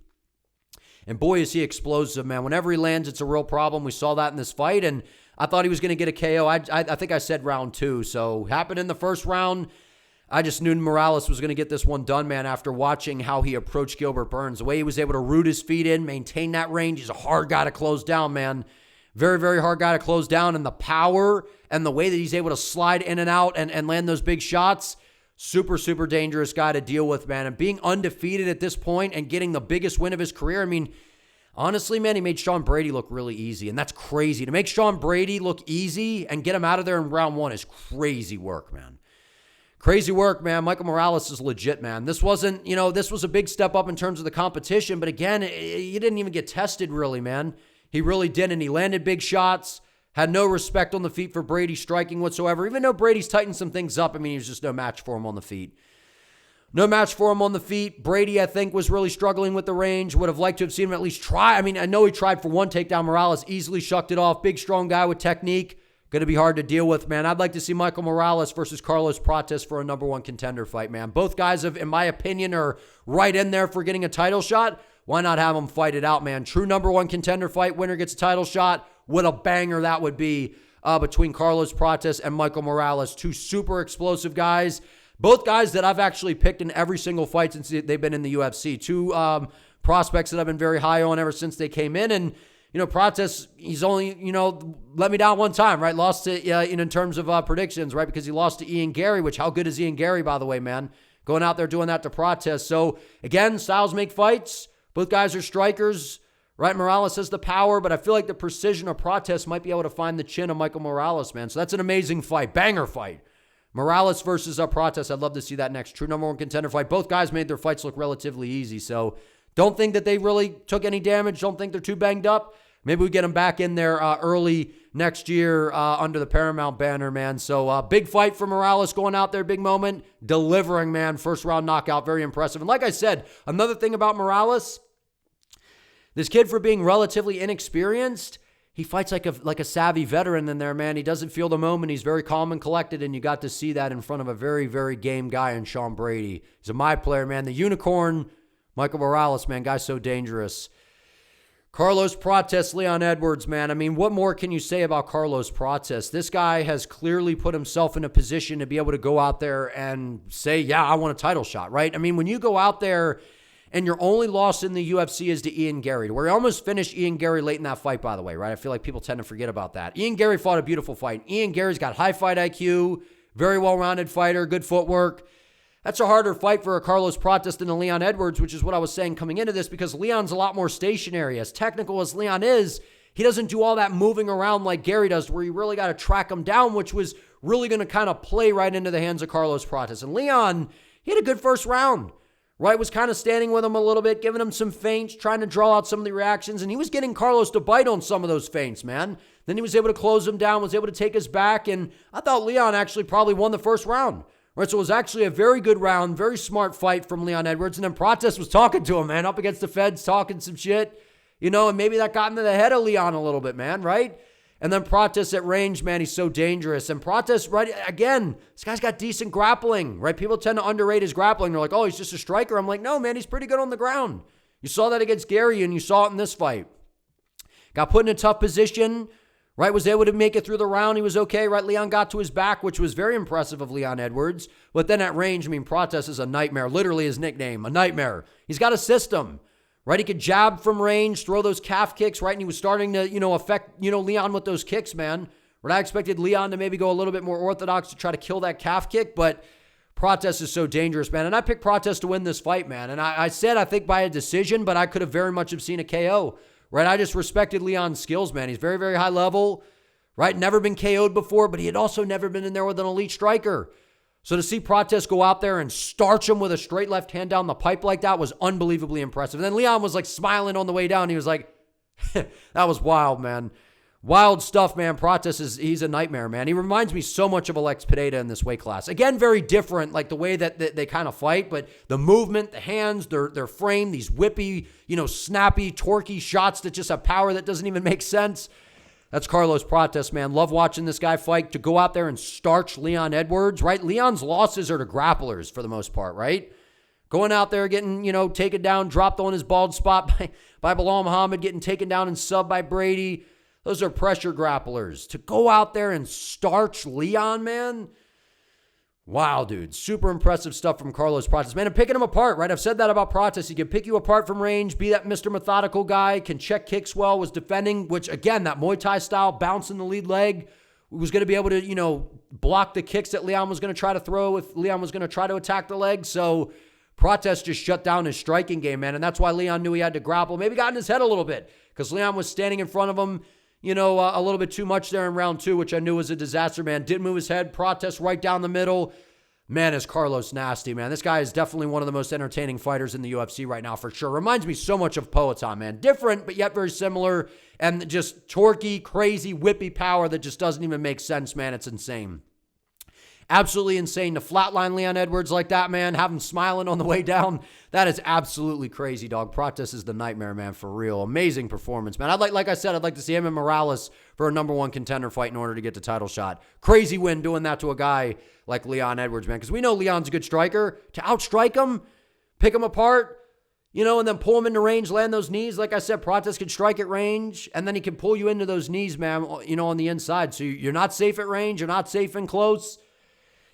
Speaker 1: And boy, is he explosive, man. Whenever he lands, it's a real problem. We saw that in this fight, and I thought he was going to get a KO. I think I said round 2, so happened in the first round. I just knew Morales was going to get this one done, man, after watching how he approached Gilbert Burns. The way he was able to root his feet in, maintain that range. He's a hard guy to close down, man. Very, very hard guy to close down, and the power and the way that he's able to slide in and out and land those big shots, super, super dangerous guy to deal with, man. And being undefeated at this point and getting the biggest win of his career, I mean, honestly, man, he made Sean Brady look really easy, and that's crazy. To make Sean Brady look easy and get him out of there in round 1 is crazy work, man. Crazy work, man. Michael Morales is legit, man. This wasn't, this was a big step up in terms of the competition, but again, he didn't even get tested really, man. He really didn't. He landed big shots, had no respect on the feet for Brady striking whatsoever. Even though Brady's tightened some things up, I mean, he was just no match for him on the feet. No match for him on the feet. Brady, I think, was really struggling with the range. Would have liked to have seen him at least try. I mean, I know he tried for one takedown. Morales easily shucked it off. Big, strong guy with technique. Going to be hard to deal with, man. I'd like to see Michael Morales versus Carlos Prates for a number 1 contender fight, man. Both guys, in my opinion, are right in there for getting a title shot. Why not have them fight it out, man? True number 1 contender fight. Winner gets a title shot. What a banger that would be between Carlos Prates and Michael Morales. 2 super explosive guys. Both guys that I've actually picked in every single fight since they've been in the UFC. 2 prospects that I've been very high on ever since they came in. And, Prates, he's only, let me down one time, right? Lost to, in terms of predictions, right? Because he lost to Ian Gary, which, how good is Ian Gary, by the way, man? Going out there doing that to Prates. So, again, styles make fights. Both guys are strikers. Right, Morales has the power, but I feel like the precision of Prates might be able to find the chin of Michael Morales, man. So that's an amazing fight. Banger fight. Morales versus Prates. I'd love to see that next. True number 1 contender fight. Both guys made their fights look relatively easy. So don't think that they really took any damage. Don't think they're too banged up. Maybe we get them back in there early next year under the Paramount banner, man. So big fight for Morales going out there. Big moment. Delivering, man. First round knockout. Very impressive. And like I said, another thing about Morales, this kid, for being relatively inexperienced, he fights like a savvy veteran in there, man. He doesn't feel the moment. He's very calm and collected, and you got to see that in front of a very, very game guy in Sean Brady. He's a my player, man. The unicorn, Michael Morales, man. Guy's so dangerous. Carlos Prates, Leon Edwards, man. I mean, what more can you say about Carlos Prates? This guy has clearly put himself in a position to be able to go out there and say, yeah, I want a title shot, right? I mean, when you go out there and your only loss in the UFC is to Ian Gary, where he almost finished Ian Gary late in that fight, by the way, right? I feel like people tend to forget about that. Ian Gary fought a beautiful fight. Ian Gary's got high fight IQ, very well-rounded fighter, good footwork. That's a harder fight for a Carlos Prates than a Leon Edwards, which is what I was saying coming into this, because Leon's a lot more stationary. As technical as Leon is, he doesn't do all that moving around like Gary does, where you really got to track him down, which was really going to kind of play right into the hands of Carlos Prates. And Leon, he had a good first round, right? Was kind of standing with him a little bit, giving him some feints, trying to draw out some of the reactions, and he was getting Carlos to bite on some of those feints, man. Then he was able to close him down, was able to take his back, and I thought Leon actually probably won the first round. Right, so it was actually a very good round, very smart fight from Leon Edwards. And then Prates was talking to him, man, up against the feds, talking some shit, and maybe that got into the head of Leon a little bit, man, right? And then Prates at range, man, he's so dangerous. And Prates, right, again, this guy's got decent grappling, right? People tend to underrate his grappling. They're like, oh, he's just a striker. I'm like, no, man, he's pretty good on the ground. You saw that against Gary, and you saw it in this fight. Got put in a tough position. Right, was able to make it through the round. He was okay, right? Leon got to his back, which was very impressive of Leon Edwards. But then at range, I mean, Prates is a nightmare. Literally his nickname, a nightmare. He's got a system, right? He could jab from range, throw those calf kicks, right? And he was starting to, affect, Leon with those kicks, man. Right, I expected Leon to maybe go a little bit more orthodox to try to kill that calf kick, but Prates is so dangerous, man. And I picked Prates to win this fight, man. And I said I think by a decision, but I could have very much have seen a KO. Right, I just respected Leon's skills, man. He's very, very high level, right? Never been KO'd before, but he had also never been in there with an elite striker. So to see Prates go out there and starch him with a straight left hand down the pipe like that was unbelievably impressive. And then Leon was like smiling on the way down. He was like, that was wild, man. Wild stuff, man. Prates he's a nightmare, man. He reminds me so much of Alex Pineda in this weight class. Again, very different, like the way that they kind of fight, but the movement, the hands, their frame, these whippy, snappy, torquey shots that just have power that doesn't even make sense. That's Carlos Prates, man. Love watching this guy fight. To go out there and starch Leon Edwards, right? Leon's losses are to grapplers for the most part, right? Going out there, getting, taken down, dropped on his bald spot by Bilal Muhammad, getting taken down and subbed by Brady. Those are pressure grapplers. To go out there and starch Leon, man. Wow, dude. Super impressive stuff from Carlos Prates, man. And picking him apart, right? I've said that about Prates. He can pick you apart from range, be that Mr. Methodical guy, can check kicks well, was defending, which, again, that Muay Thai style, bouncing the lead leg, was going to be able to, block the kicks that Leon was going to try to throw if Leon was going to try to attack the leg. So Prates just shut down his striking game, man. And that's why Leon knew he had to grapple. Maybe got in his head a little bit because Leon was standing in front of him, a little bit too much there in round two, which I knew was a disaster, man. Didn't move his head. Prates right down the middle. Man, is Carlos nasty, man. This guy is definitely one of the most entertaining fighters in the UFC right now, for sure. Reminds me so much of Poatan, man. Different, but yet very similar. And just torquey, crazy, whippy power that just doesn't even make sense, man. It's insane. Absolutely insane to flatline Leon Edwards like that, man. Have him smiling on the way down. That is absolutely crazy, dog. Prates is the nightmare, man, for real. Amazing performance, man. Like I said, I'd like to see him and Morales for a number one contender fight in order to get the title shot. Crazy win doing that to a guy like Leon Edwards, man, because we know Leon's a good striker. To outstrike him, pick him apart, and then pull him into range, land those knees. Like I said, Prates can strike at range, and then he can pull you into those knees, man, on the inside. So you're not safe at range. You're not safe in close.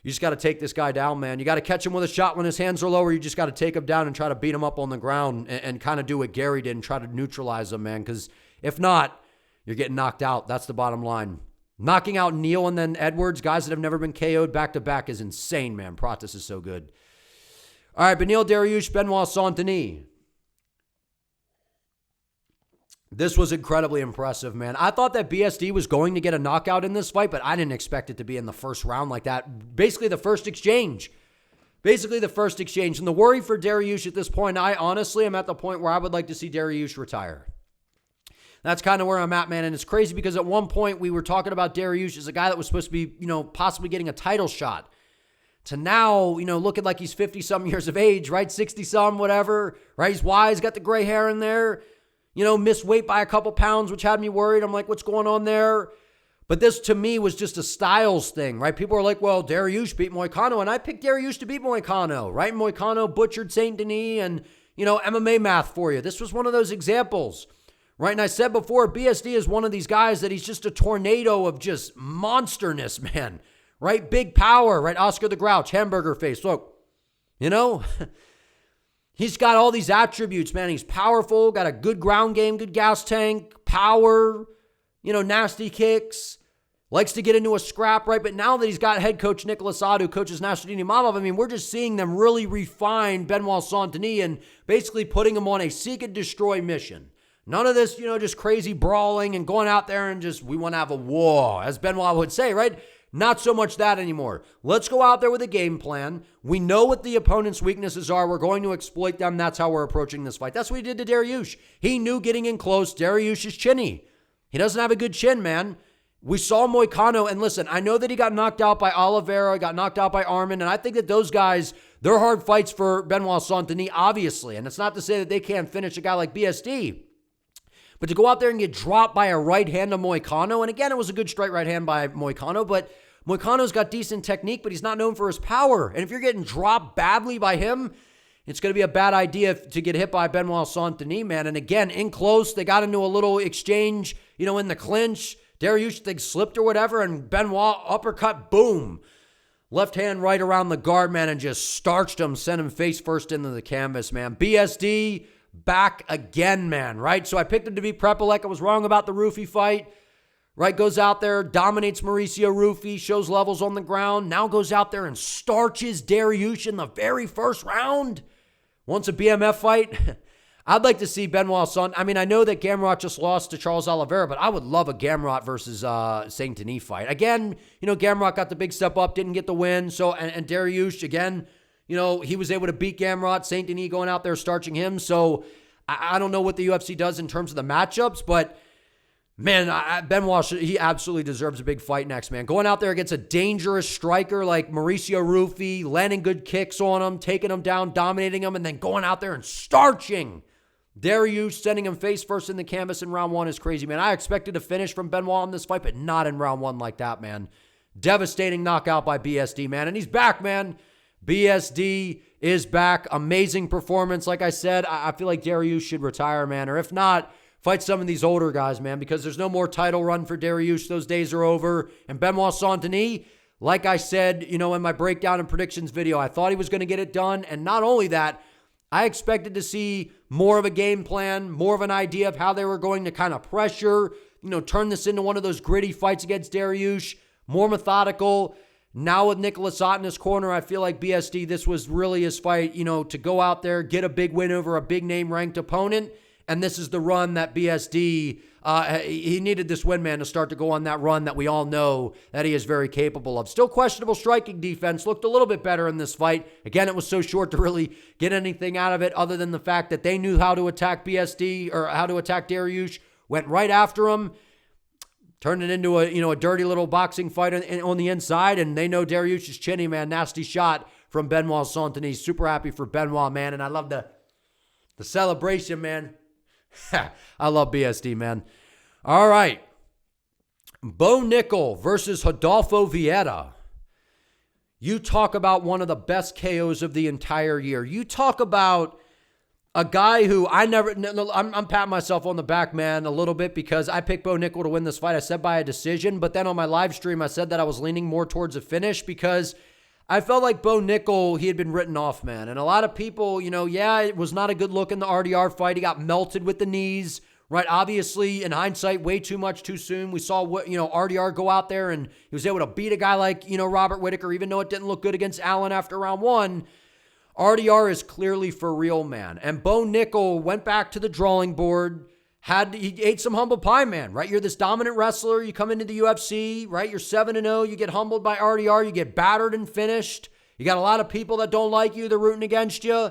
Speaker 1: You just got to take this guy down, man. You got to catch him with a shot when his hands are lower. You just got to take him down and try to beat him up on the ground and kind of do what Gary did and try to neutralize him, man, because if not, you're getting knocked out. That's the bottom line. Knocking out Neal and then Edwards, guys that have never been KO'd back-to-back, is insane, man. Prates is so good. All right, Beneil Dariush, Benoit, Saint Denis. This was incredibly impressive, man. I thought that BSD was going to get a knockout in this fight, but I didn't expect it to be in the first round like that. Basically, the first exchange. And the worry for Dariush at this point, I honestly am at the point where I would like to see Dariush retire. That's kind of where I'm at, man. And it's crazy because at one point we were talking about Dariush as a guy that was supposed to be, possibly getting a title shot. To now, looking like he's 50-some years of age, right? 60-some, whatever, right? He's wise, got the gray hair in there. Missed weight by a couple pounds, which had me worried. I'm like, what's going on there? But this, to me, was just a styles thing, right? People are like, well, Dariush beat Moicano, and I picked Dariush to beat Moicano, right? Moicano butchered Saint Denis and, MMA math for you. This was one of those examples, right? And I said before, BSD is one of these guys that he's just a tornado of just monsterness, man, right? Big power, right? Oscar the Grouch, hamburger face. Look, you know, he's got all these attributes, man. He's powerful, got a good ground game, good gas tank, power, you know, nasty kicks, likes to get into a scrap, right? But now that he's got head coach Nicholas Assad, who coaches Nasruddin Imavov, I mean, we're just seeing them really refine Benoit Saint Denis and basically putting him on a seek and destroy mission. None of this, you know, just crazy brawling and going out there and just, we want to have a war, as Benoit would say, right? Not so much that anymore. Let's go out there with a game plan. We know what the opponent's weaknesses are. We're going to exploit them. That's how we're approaching this fight. That's what he did to Dariush. He knew getting in close, Dariush is chinny. He doesn't have a good chin, man. We saw Moicano, and listen, I know that he got knocked out by Oliveira, got knocked out by Arman, and I think that those guys, they're hard fights for Benoit Saint Denis, obviously. And it's not to say that they can't finish a guy like BSD. But to go out there and get dropped by a right hand of Moicano, and again, it was a good straight right hand by Moicano, but Moicano's got decent technique, but he's not known for his power. And if you're getting dropped badly by him, it's going to be a bad idea to get hit by Benoit Saint Denis, man. And again, in close, they got into a little exchange, you know, in the clinch. Dariush, they slipped or whatever, and Benoit uppercut, boom. Left hand right around the guard, man, and just starched him, sent him face first into the canvas, man. BSD back again, man, right? So I picked him to beat Prepolek. I was wrong about the Rufy fight, right? Goes out there, dominates Mauricio Rufy, shows levels on the ground, now goes out there and starches Dariush in the very first round. Wants a BMF fight. I'd like to see Benoit Saint. I mean, I know that Gamrot just lost to Charles Oliveira, but I would love a Gamrot versus Saint Denis fight. Again, you know, Gamrot got the big step up, didn't get the win. So, and Dariush, again, you know, he was able to beat Gamrot. Saint Denis going out there, starching him. So, I don't know what the UFC does in terms of the matchups, but man, Benoit, he absolutely deserves a big fight next, man. Going out there against a dangerous striker like Mauricio Rufy, landing good kicks on him, taking him down, dominating him, and then going out there and starching Dariush, sending him face first in the canvas in round one is crazy, man. I expected a finish from Benoit in this fight, but not in round one like that, man. Devastating knockout by BSD, man. And he's back, man. BSD is back. Amazing performance. Like I said, I feel like Dariush should retire, man. Or if not, fight some of these older guys, man, because there's no more title run for Dariush. Those days are over. And Benoit Saint Denis, like I said, you know, in my breakdown and predictions video, I thought he was going to get it done. And not only that, I expected to see more of a game plan, more of an idea of how they were going to kind of pressure, you know, turn this into one of those gritty fights against Dariush, more methodical. Now with Nicholas Assad in his corner, I feel like BSD, this was really his fight, you know, to go out there, get a big win over a big name ranked opponent. And this is the run that BSD, he needed this win, man, to start to go on that run that we all know that he is very capable of. Still questionable striking defense. Looked a little bit better in this fight. Again, it was so short to really get anything out of it other than the fact that they knew how to attack BSD or how to attack Dariush. Went right after him. Turned it into a dirty little boxing fight on the inside. And they know Dariush is chinny, man. Nasty shot from Benoit Saint Denis. Super happy for Benoit, man. And I love the celebration, man. I love BSD, man. All right. Bo Nickal versus Rodolfo Vieira. You talk about one of the best KOs of the entire year. You talk about a guy who I'm patting myself on the back, man, a little bit because I picked Bo Nickal to win this fight. I said by a decision, but then on my live stream, I said that I was leaning more towards a finish because I felt like Bo Nickal, he had been written off, man. And a lot of people, you know, yeah, it was not a good look in the RDR fight. He got melted with the knees, right? Obviously, in hindsight, way too much too soon. We saw, RDR go out there and he was able to beat a guy like, Robert Whittaker, even though it didn't look good against Allen after round one. RDR is clearly for real, man. And Bo Nickal went back to the drawing board. He ate some humble pie, man, right? You're this dominant wrestler. You come into the UFC, right? You're 7-0. You get humbled by RDR. You get battered and finished. You got a lot of people that don't like you. They're rooting against you.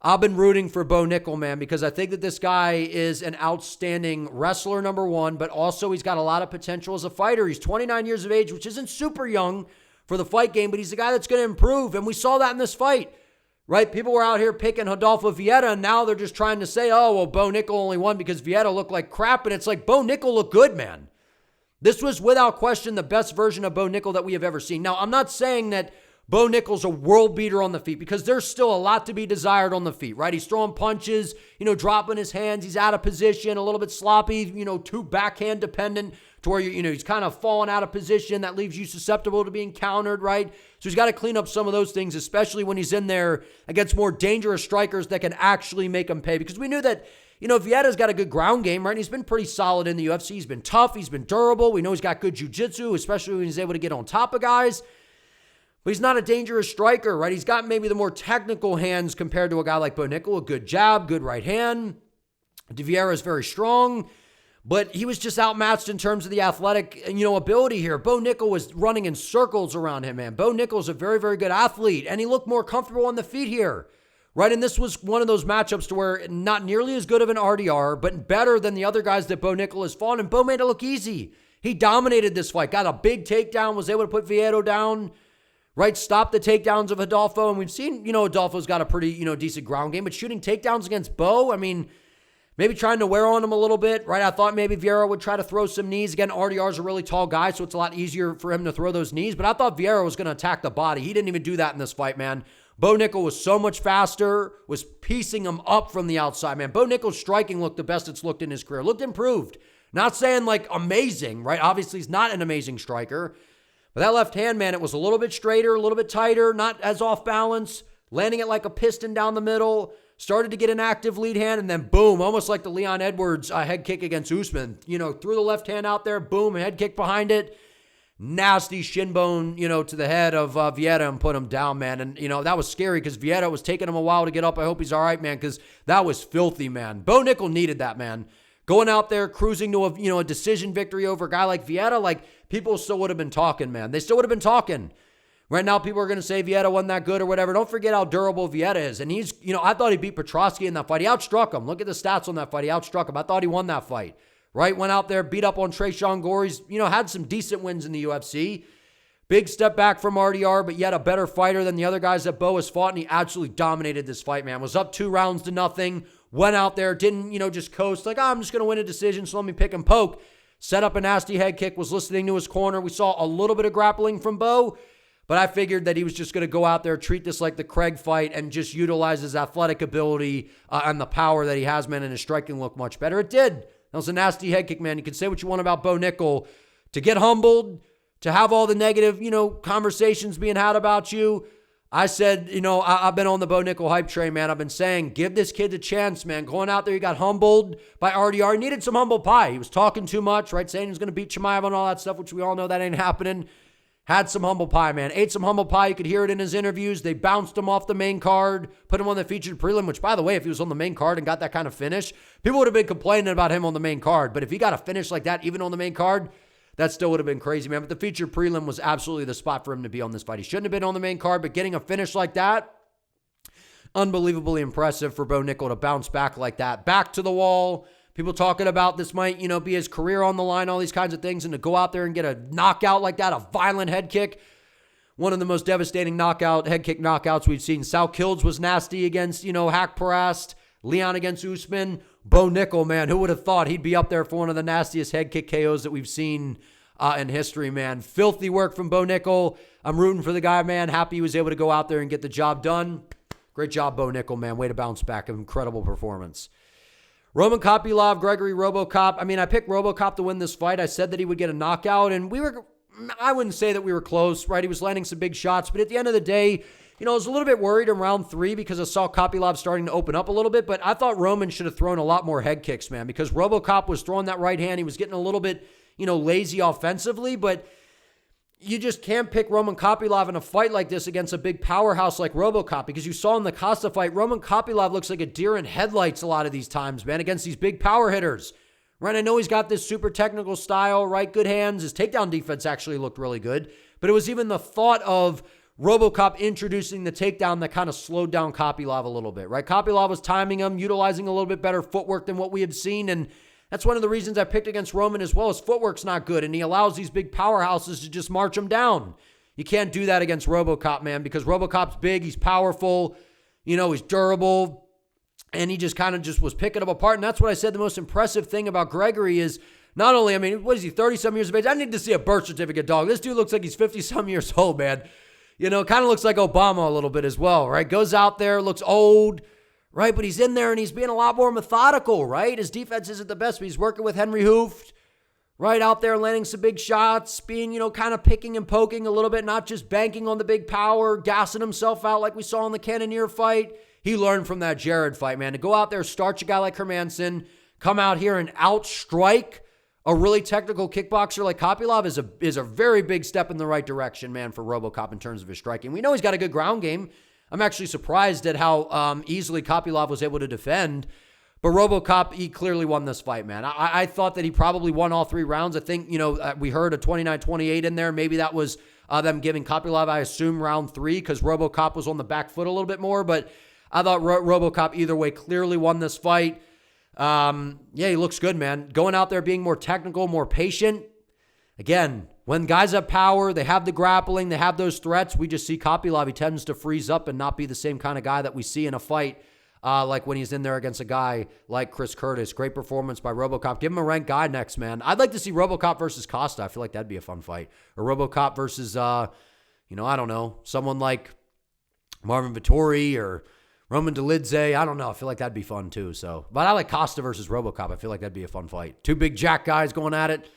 Speaker 1: I've been rooting for Bo Nickal, man, because I think that this guy is an outstanding wrestler, number one, but also he's got a lot of potential as a fighter. He's 29 years of age, which isn't super young for the fight game, but he's a guy that's going to improve, and we saw that in this fight. Right? People were out here picking Rodolfo Vieira, and now they're just trying to say, oh, well, Bo Nickal only won because Vieira looked like crap. And it's like, Bo Nickal looked good, man. This was without question the best version of Bo Nickal that we have ever seen. Now, I'm not saying that Bo Nickal's a world beater on the feet because there's still a lot to be desired on the feet, right? He's throwing punches, dropping his hands. He's out of position, a little bit sloppy, too backhand dependent to where, he's kind of falling out of position. That leaves you susceptible to being countered, right? So he's got to clean up some of those things, especially when he's in there against more dangerous strikers that can actually make him pay. Because we knew that, Vieira's got a good ground game, right? He's been pretty solid in the UFC. He's been tough. He's been durable. We know he's got good jiu-jitsu, especially when he's able to get on top of guys. But he's not a dangerous striker, right? He's got maybe the more technical hands compared to a guy like Bo Nickal. A good jab, good right hand. Vieira is very strong, but he was just outmatched in terms of the athletic, ability here. Bo Nickal was running in circles around him, man. Bo Nickal's a very, very good athlete, and he looked more comfortable on the feet here, right? And this was one of those matchups to where not nearly as good of an RDR, but better than the other guys that Bo Nickal has fought, and Bo made it look easy. He dominated this fight, got a big takedown, was able to put Vieira down, right? Stop the takedowns of Rodolfo. And we've seen, Rodolfo's got a pretty, decent ground game, but shooting takedowns against Bo, maybe trying to wear on him a little bit, right? I thought maybe Vieira would try to throw some knees. Again, RDR's a really tall guy, so it's a lot easier for him to throw those knees, but I thought Vieira was going to attack the body. He didn't even do that in this fight, man. Bo Nickal was so much faster, was piecing him up from the outside, man. Bo Nickal's striking looked the best it's looked in his career. Looked improved. Not saying like amazing, right? Obviously, he's not an amazing striker. But that left hand, man, it was a little bit straighter, a little bit tighter, not as off balance, landing it like a piston down the middle, started to get an active lead hand, and then boom, almost like the Leon Edwards head kick against Usman. Threw the left hand out there, boom, head kick behind it. Nasty shin bone, to the head of Vieira and put him down, man. And, that was scary because Vieira was taking him a while to get up. I hope he's all right, man, because that was filthy, man. Bo Nickal needed that, man. Going out there, cruising to a decision victory over a guy like Vieira, like, people still would have been talking, man. They still would have been talking. Right now, people are going to say Vieira wasn't that good or whatever. Don't forget how durable Vieira is. And he's, I thought he beat Petroski in that fight. He outstruck him. Look at the stats on that fight. He outstruck him. I thought he won that fight. Right? Went out there, beat up on Tracy. He's, had some decent wins in the UFC. Big step back from RDR, but yet a better fighter than the other guys that Bo has fought, and he absolutely dominated this fight, man. Was up 2-0. Went out there, didn't, just coast, like, I'm just going to win a decision, so let me pick and poke. Set up a nasty head kick, was listening to his corner. We saw a little bit of grappling from Bo, but I figured that he was just going to go out there, treat this like the Craig fight, and just utilize his athletic ability and the power that he has, man, and his striking looked much better. It did. That was a nasty head kick, man. You can say what you want about Bo Nickal. To get humbled, to have all the negative, conversations being had about you, I said, I've been on the Bo Nickal hype train, man. I've been saying, give this kid a chance, man. Going out there, he got humbled by RDR. He needed some humble pie. He was talking too much, right? Saying he was going to beat Chimaev and all that stuff, which we all know that ain't happening. Had some humble pie, man. Ate some humble pie. You could hear it in his interviews. They bounced him off the main card, put him on the featured prelim, which, by the way, if he was on the main card and got that kind of finish, people would have been complaining about him on the main card. But if he got a finish like that, even on the main card, that still would have been crazy, man. But the featured prelim was absolutely the spot for him to be on this fight. He shouldn't have been on the main card, but getting a finish like that, unbelievably impressive for Bo Nickal to bounce back like that. Back to the wall. People talking about this might, be his career on the line, all these kinds of things, and to go out there and get a knockout like that, a violent head kick. One of the most devastating head kick knockouts we've seen. Sal Kilds was nasty against, Hack Parast. Leon against Usman. Bo Nickal, man, who would have thought he'd be up there for one of the nastiest head kick KOs that we've seen in history, man. Filthy work from Bo Nickal. I'm rooting for the guy, man. Happy he was able to go out there and get the job done. Great job, Bo Nickal, man. Way to bounce back. An incredible performance. Roman Kopylov, Gregory Robocop. I picked Robocop to win this fight. I said that he would get a knockout, and I wouldn't say that we were close, right? He was landing some big shots, but at the end of the day, I was a little bit worried in round 3 because I saw Kopylov starting to open up a little bit, but I thought Roman should have thrown a lot more head kicks, man, because Robocop was throwing that right hand. He was getting a little bit, lazy offensively, but you just can't pick Roman Kopylov in a fight like this against a big powerhouse like Robocop, because you saw in the Costa fight, Roman Kopylov looks like a deer in headlights a lot of these times, man, against these big power hitters. Right? I know he's got this super technical style, right? Good hands. His takedown defense actually looked really good, but it was even the thought of Robocop introducing the takedown that kind of slowed down Kopylov a little bit, right? Kopylov was timing him, utilizing a little bit better footwork than what we had seen, and that's one of the reasons I picked against Roman as well. His footwork's not good, and he allows these big powerhouses to just march him down. You can't do that against Robocop, man, because Robocop's big, he's powerful, he's durable, and he just kind of just was picking him apart, and that's what I said the most impressive thing about Gregory is not only, what is he, 30-some years of age? I need to see a birth certificate, dog. This dude looks like he's 50-some years old, man. kind of looks like Obama a little bit as well, right? Goes out there, looks old, right? But he's in there and he's being a lot more methodical, right? His defense isn't the best, but he's working with Henry Hooft, right out there, landing some big shots, being, kind of picking and poking a little bit, not just banking on the big power, gassing himself out like we saw in the Cannonier fight. He learned from that Gerald fight, man. To go out there, starch a guy like Hermanson, come out here and outstrike a really technical kickboxer like Kopylov is a very big step in the right direction, man, for Robocop in terms of his striking. We know he's got a good ground game. I'm actually surprised at how easily Kopylov was able to defend. But Robocop, he clearly won this fight, man. I thought that he probably won all 3 rounds. I think, we heard a 29-28 in there. Maybe that was them giving Kopylov, I assume, round 3 because Robocop was on the back foot a little bit more. But I thought Robocop either way clearly won this fight. He looks good, man. Going out there being more technical, more patient. Again, when guys have power, they have the grappling, they have those threats, we just see Kopylov, he tends to freeze up and not be the same kind of guy that we see in a fight like when he's in there against a guy like Chris Curtis. Great performance by Robocop. Give him a ranked guy next, man. I'd like to see Robocop versus Costa. I feel like that'd be a fun fight. Or Robocop versus, I don't know, someone like Marvin Vittori or Roman Dolidze. I don't know. I feel like that'd be fun too. But I like Costa versus Robocop. I feel like that'd be a fun fight. 2 big jack guys going at it.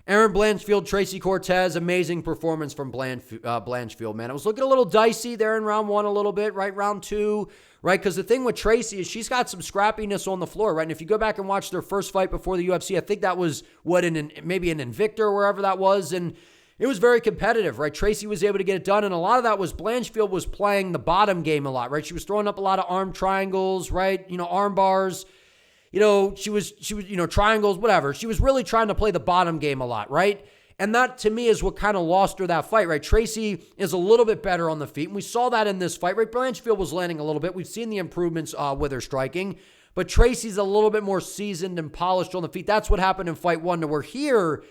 Speaker 1: Aaron Blanchfield, Tracy Cortez, amazing performance from Blanchfield, man. It was looking a little dicey there in round 1 a little bit, right? Round 2, right? Because the thing with Tracy is she's got some scrappiness on the floor, right? And if you go back and watch their first fight before the UFC, I think that was maybe an Invicta or wherever that was, and it was very competitive, right? Tracy was able to get it done, and a lot of that was Blanchfield was playing the bottom game a lot, right? She was throwing up a lot of arm triangles, right? Arm bars. She was, triangles, whatever. She was really trying to play the bottom game a lot, right? And that, to me, is what kind of lost her that fight, right? Tracy is a little bit better on the feet, and we saw that in this fight, right? Blanchfield was landing a little bit. We've seen the improvements with her striking, but Tracy's a little bit more seasoned and polished on the feet. That's what happened in fight 1 to where here,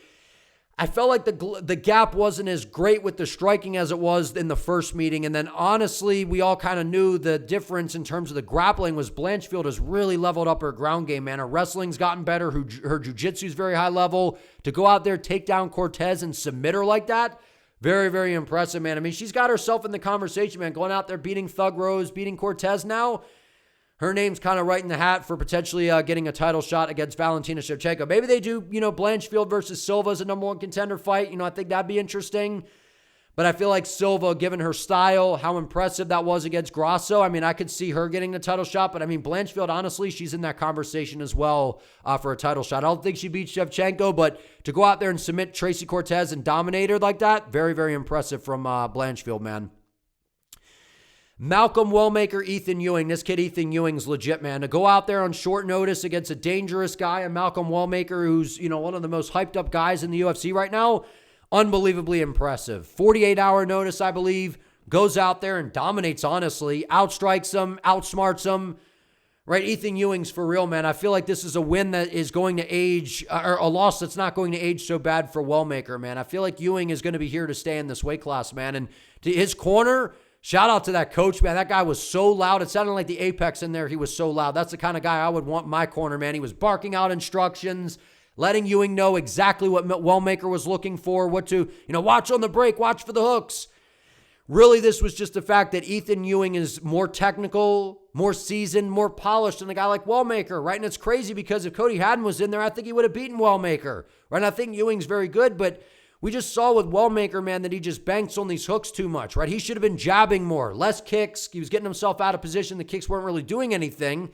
Speaker 1: I felt like the gap wasn't as great with the striking as it was in the first meeting. And then honestly, we all kind of knew the difference in terms of the grappling was Blanchfield has really leveled up her ground game, man. Her wrestling's gotten better. Her jiu-jitsu's very high level. To go out there, take down Cortez and submit her like that, very, very impressive, man. I mean, she's got herself in the conversation, man. Going out there, beating Thug Rose, beating Cortez now. Her name's kind of right in the hat for potentially getting a title shot against Valentina Shevchenko. Maybe they do, Blanchfield versus Silva as a number 1 contender fight. I think that'd be interesting. But I feel like Silva, given her style, how impressive that was against Grasso, I could see her getting the title shot. But, Blanchfield, honestly, she's in that conversation as well for a title shot. I don't think she beats Shevchenko, but to go out there and submit Tracy Cortez and dominate her like that, very, very impressive from Blanchfield, man. Malcolm Wellmaker, Ethyn Ewing. This kid, Ethyn Ewing's legit, man. To go out there on short notice against a dangerous guy, and Malcolm Wellmaker, who's, one of the most hyped up guys in the UFC right now, unbelievably impressive. 48-hour notice, I believe. Goes out there and dominates, honestly. Outstrikes him, outsmarts him. Right, Ethyn Ewing's for real, man. I feel like this is a win that is going to age, or a loss that's not going to age so bad for Wellmaker, man. I feel like Ewing is going to be here to stay in this weight class, man. And to his corner, shout out to that coach, man. That guy was so loud. It sounded like the Apex in there. He was so loud. That's the kind of guy I would want in my corner, man. He was barking out instructions, letting Ewing know exactly what Wellmaker was looking for, what to, watch on the break, watch for the hooks. Really, this was just the fact that Ethyn Ewing is more technical, more seasoned, more polished than a guy like Wellmaker, right? And it's crazy because if Cody Haddon was in there, I think he would have beaten Wellmaker, right? And I think Ewing's very good, but we just saw with Wellmaker, man, that he just banks on these hooks too much, right? He should have been jabbing more, less kicks. He was getting himself out of position. The kicks weren't really doing anything.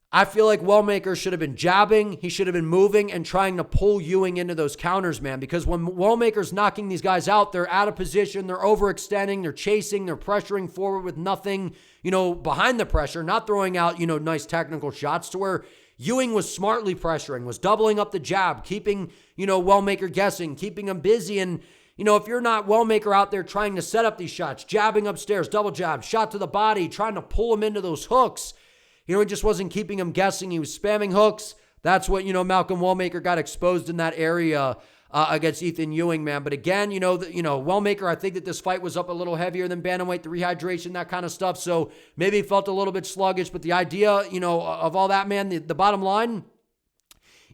Speaker 1: I feel like Wellmaker should have been jabbing. He should have been moving and trying to pull Ewing into those counters, man, because when Wellmaker's knocking these guys out, they're out of position, they're overextending, they're chasing, they're pressuring forward with nothing, behind the pressure, not throwing out, nice technical shots to where Ewing was smartly pressuring, was doubling up the jab, keeping, Wellmaker guessing, keeping him busy. And, if you're not Wellmaker out there trying to set up these shots, jabbing upstairs, double jab, shot to the body, trying to pull him into those hooks, it just wasn't keeping him guessing. He was spamming hooks. That's what, Malcolm Wellmaker got exposed in that area against Ethyn Ewing, man. But again, Wellmaker, I think that this fight was up a little heavier than bantamweight, the rehydration, that kind of stuff. So maybe he felt a little bit sluggish. But the idea, of all that, man, the bottom line,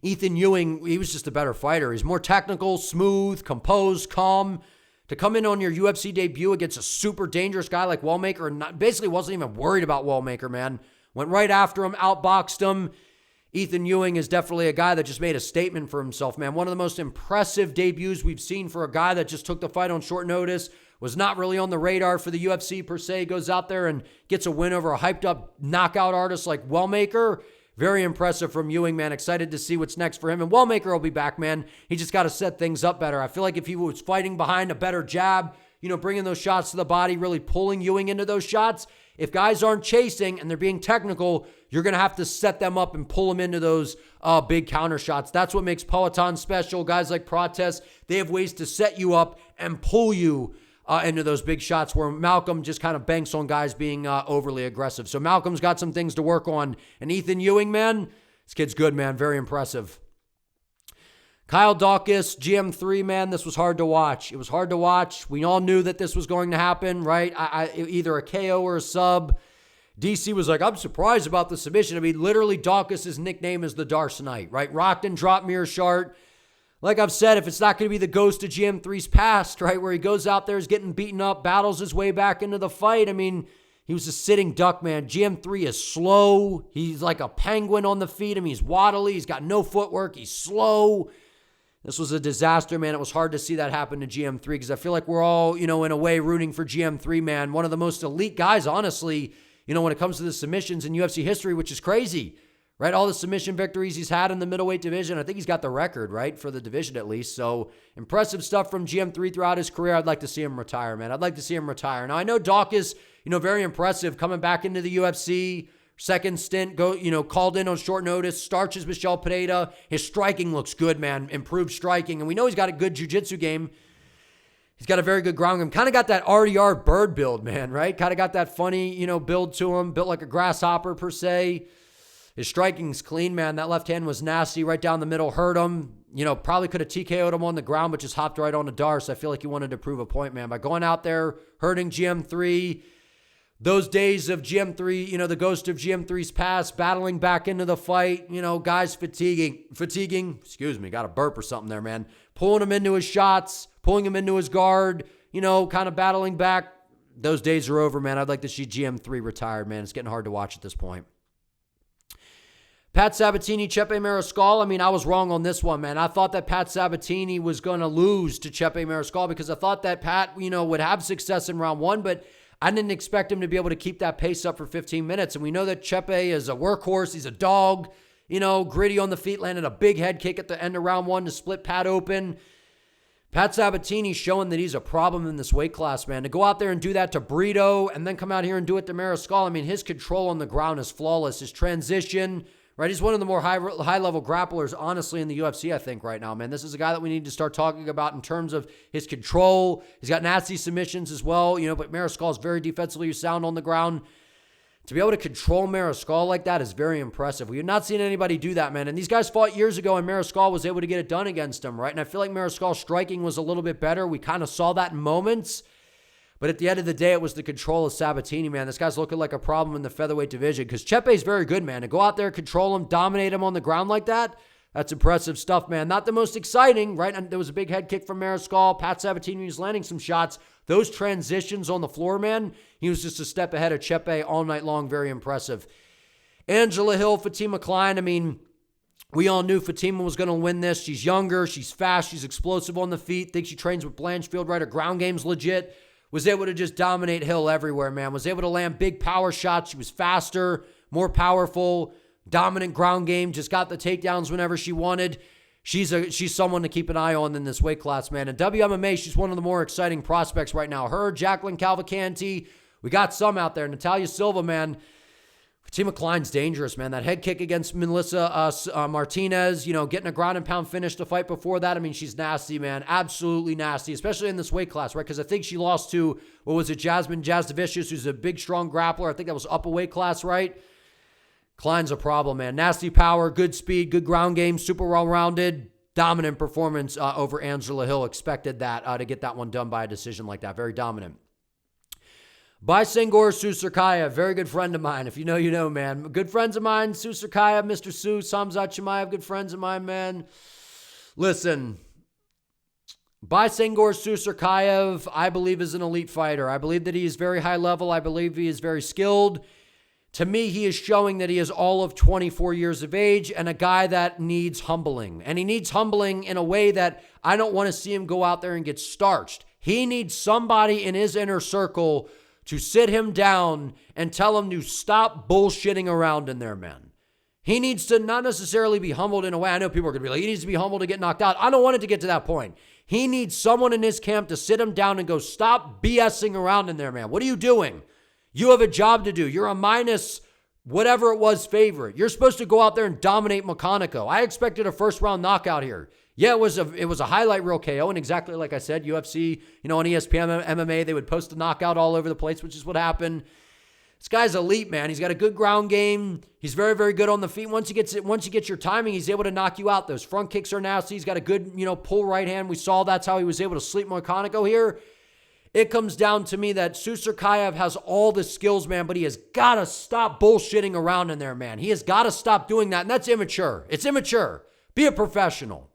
Speaker 1: Ethyn Ewing, he was just a better fighter. He's more technical, smooth, composed, calm. to come in on your UFC debut against a super dangerous guy like Wellmaker and basically wasn't even worried about Wellmaker, man. Went right after him, outboxed him. Ewing is definitely a guy that just made a statement for himself, man. One of the most impressive debuts we've seen for a guy that just took the fight on short notice, was not really on the radar for the UFC per se, goes out there and gets a win over a hyped-up knockout artist like Wellmaker. Very impressive from Ewing, man. Excited to see what's next for him. And Wellmaker will be back, man. He just got to set things up better. I feel like if he was fighting behind a better jab, bringing those shots to the body, really pulling Ewing into those shots, if guys aren't chasing and they're being technical, you're going to have to set them up and pull them into those big counter shots. That's what makes Peloton special. Guys like Prates, they have ways to set you up and pull you into those big shots, where Malcolm just kind of banks on guys being overly aggressive. So Malcolm's got some things to work on. And Ewing, man, this kid's good, man. Very impressive. Kyle Daukaus, GM3, man, this was hard to watch. It was hard to watch. We all knew that this was going to happen, right? Either a KO or a sub. DC was like, I'm surprised about the submission. I mean, literally, Daukaus' nickname is the Darcenite, right? Rocked and dropped Mearshart. Like I've said, if it's not going to be the ghost of GM3's past, right, where he goes out there, is getting beaten up, battles his way back into the fight. I mean, he was a sitting duck, man. GM3 is slow. He's like a penguin on the feet. I mean, he's waddly. He's got no footwork. He's slow. This was a disaster, man. It was hard to see that happen to GM3 because I feel like we're all, in a way rooting for GM3, man. One of the most elite guys, honestly, when it comes to the submissions in UFC history, which is crazy, right? All the submission victories he's had in the middleweight division. I think he's got the record, right, for the division at least. So impressive stuff from GM3 throughout his career. I'd like to see him retire, man. I'd like to see him retire. Now, I know Daukaus, very impressive coming back into the UFC. Second stint, called in on short notice, starches Michel Pereira. His striking looks good, man. Improved striking. And we know he's got a good jiu-jitsu game. He's got a very good ground game. Kind of got that RDR bird build, man, right? Kind of got that funny, build to him. Built like a grasshopper, per se. His striking's clean, man. That left hand was nasty. Right down the middle, hurt him. Probably could have TKO'd him on the ground, but just hopped right on the Dar. So I feel like he wanted to prove a point, man. By going out there, hurting GM3. Those days of GM3, the ghost of GM3's past, battling back into the fight, guys fatiguing, got a burp or something there, man. Pulling him into his shots, pulling him into his guard, kind of battling back. Those days are over, man. I'd like to see GM3 retired, man. It's getting hard to watch at this point. Pat Sabatini, Chepe Mariscal. I mean, I was wrong on this one, man. I thought that Pat Sabatini was going to lose to Chepe Mariscal because I thought that Pat, would have success in round one, but I didn't expect him to be able to keep that pace up for 15 minutes. And we know that Chepe is a workhorse. He's a dog, gritty on the feet, landed a big head kick at the end of round one to split Pat open. Pat Sabatini showing that he's a problem in this weight class, man. To go out there and do that to Brito and then come out here and do it to Mariscal. I mean, his control on the ground is flawless. His transition, right? He's one of the more high-level grapplers, honestly, in the UFC, I think, right now, man. This is a guy that we need to start talking about in terms of his control. He's got nasty submissions as well, but Mariscal is very defensively sound on the ground. To be able to control Mariscal like that is very impressive. We have not seen anybody do that, man. And these guys fought years ago, and Mariscal was able to get it done against him, right? And I feel like Mariscal's striking was a little bit better. We kind of saw that in moments. But at the end of the day, it was the control of Sabatini, man. This guy's looking like a problem in the featherweight division because Chepe's very good, man. To go out there, control him, dominate him on the ground like that, that's impressive stuff, man. Not the most exciting, right? And there was a big head kick from Mariscal. Pat Sabatini was landing some shots. Those transitions on the floor, man, he was just a step ahead of Chepe all night long. Very impressive. Angela Hill, Fatima Klein. I mean, we all knew Fatima was going to win this. She's younger. She's fast. She's explosive on the feet. Think she trains with Blanchfield, right? Her ground game's legit. Was able to just dominate Hill everywhere, man. Was able to land big power shots. She was faster, more powerful, dominant ground game. Just got the takedowns whenever she wanted. She's someone to keep an eye on in this weight class, man. In WMMA, she's one of the more exciting prospects right now. Her, Jacqueline Cavalcanti, we got some out there. Natalia Silva, man. Fatima Klein's dangerous, man. That head kick against Melissa Martinez, getting a ground and pound finish to fight before that. I mean, she's nasty, man. Absolutely nasty, especially in this weight class, right? Because I think she lost to, Jasmine Jazdavicius, who's a big, strong grappler. I think that was up a weight class, right? Klein's a problem, man. Nasty power, good speed, good ground game, super well-rounded, dominant performance over Angela Hill. Expected that to get that one done by a decision like that. Very dominant. Baisengor Susarkaya, very good friend of mine. If you know, you know, man. Good friends of mine, Susarkaya, Mr. Su, Samzat Chimaev, good friends of mine, man. Listen, Bysengor Susurkayev, I believe, is an elite fighter. I believe that he is very high level. I believe he is very skilled. To me, he is showing that he is all of 24 years of age and a guy that needs humbling. And he needs humbling in a way that I don't want to see him go out there and get starched. He needs somebody in his inner circle to sit him down and tell him to stop bullshitting around in there, man. He needs to not necessarily be humbled in a way. I know people are going to be like, he needs to be humbled to get knocked out. I don't want it to get to that point. He needs someone in his camp to sit him down and go, stop BSing around in there, man. What are you doing? You have a job to do. You're a minus whatever it was favorite. You're supposed to go out there and dominate Makhachev. I expected a first-round knockout here. Yeah, it was a highlight reel KO, and exactly like I said, UFC, on ESPN MMA, they would post a knockout all over the place, which is what happened. This guy's elite, man. He's got a good ground game. He's very, very good on the feet. Once you get your timing, he's able to knock you out. Those front kicks are nasty. He's got a good, pull right hand. We saw that's how he was able to sleep Makhachev here. It comes down to me that Susurkayev has all the skills, man, but he has got to stop bullshitting around in there, man. He has got to stop doing that, and that's immature. It's immature. Be a professional.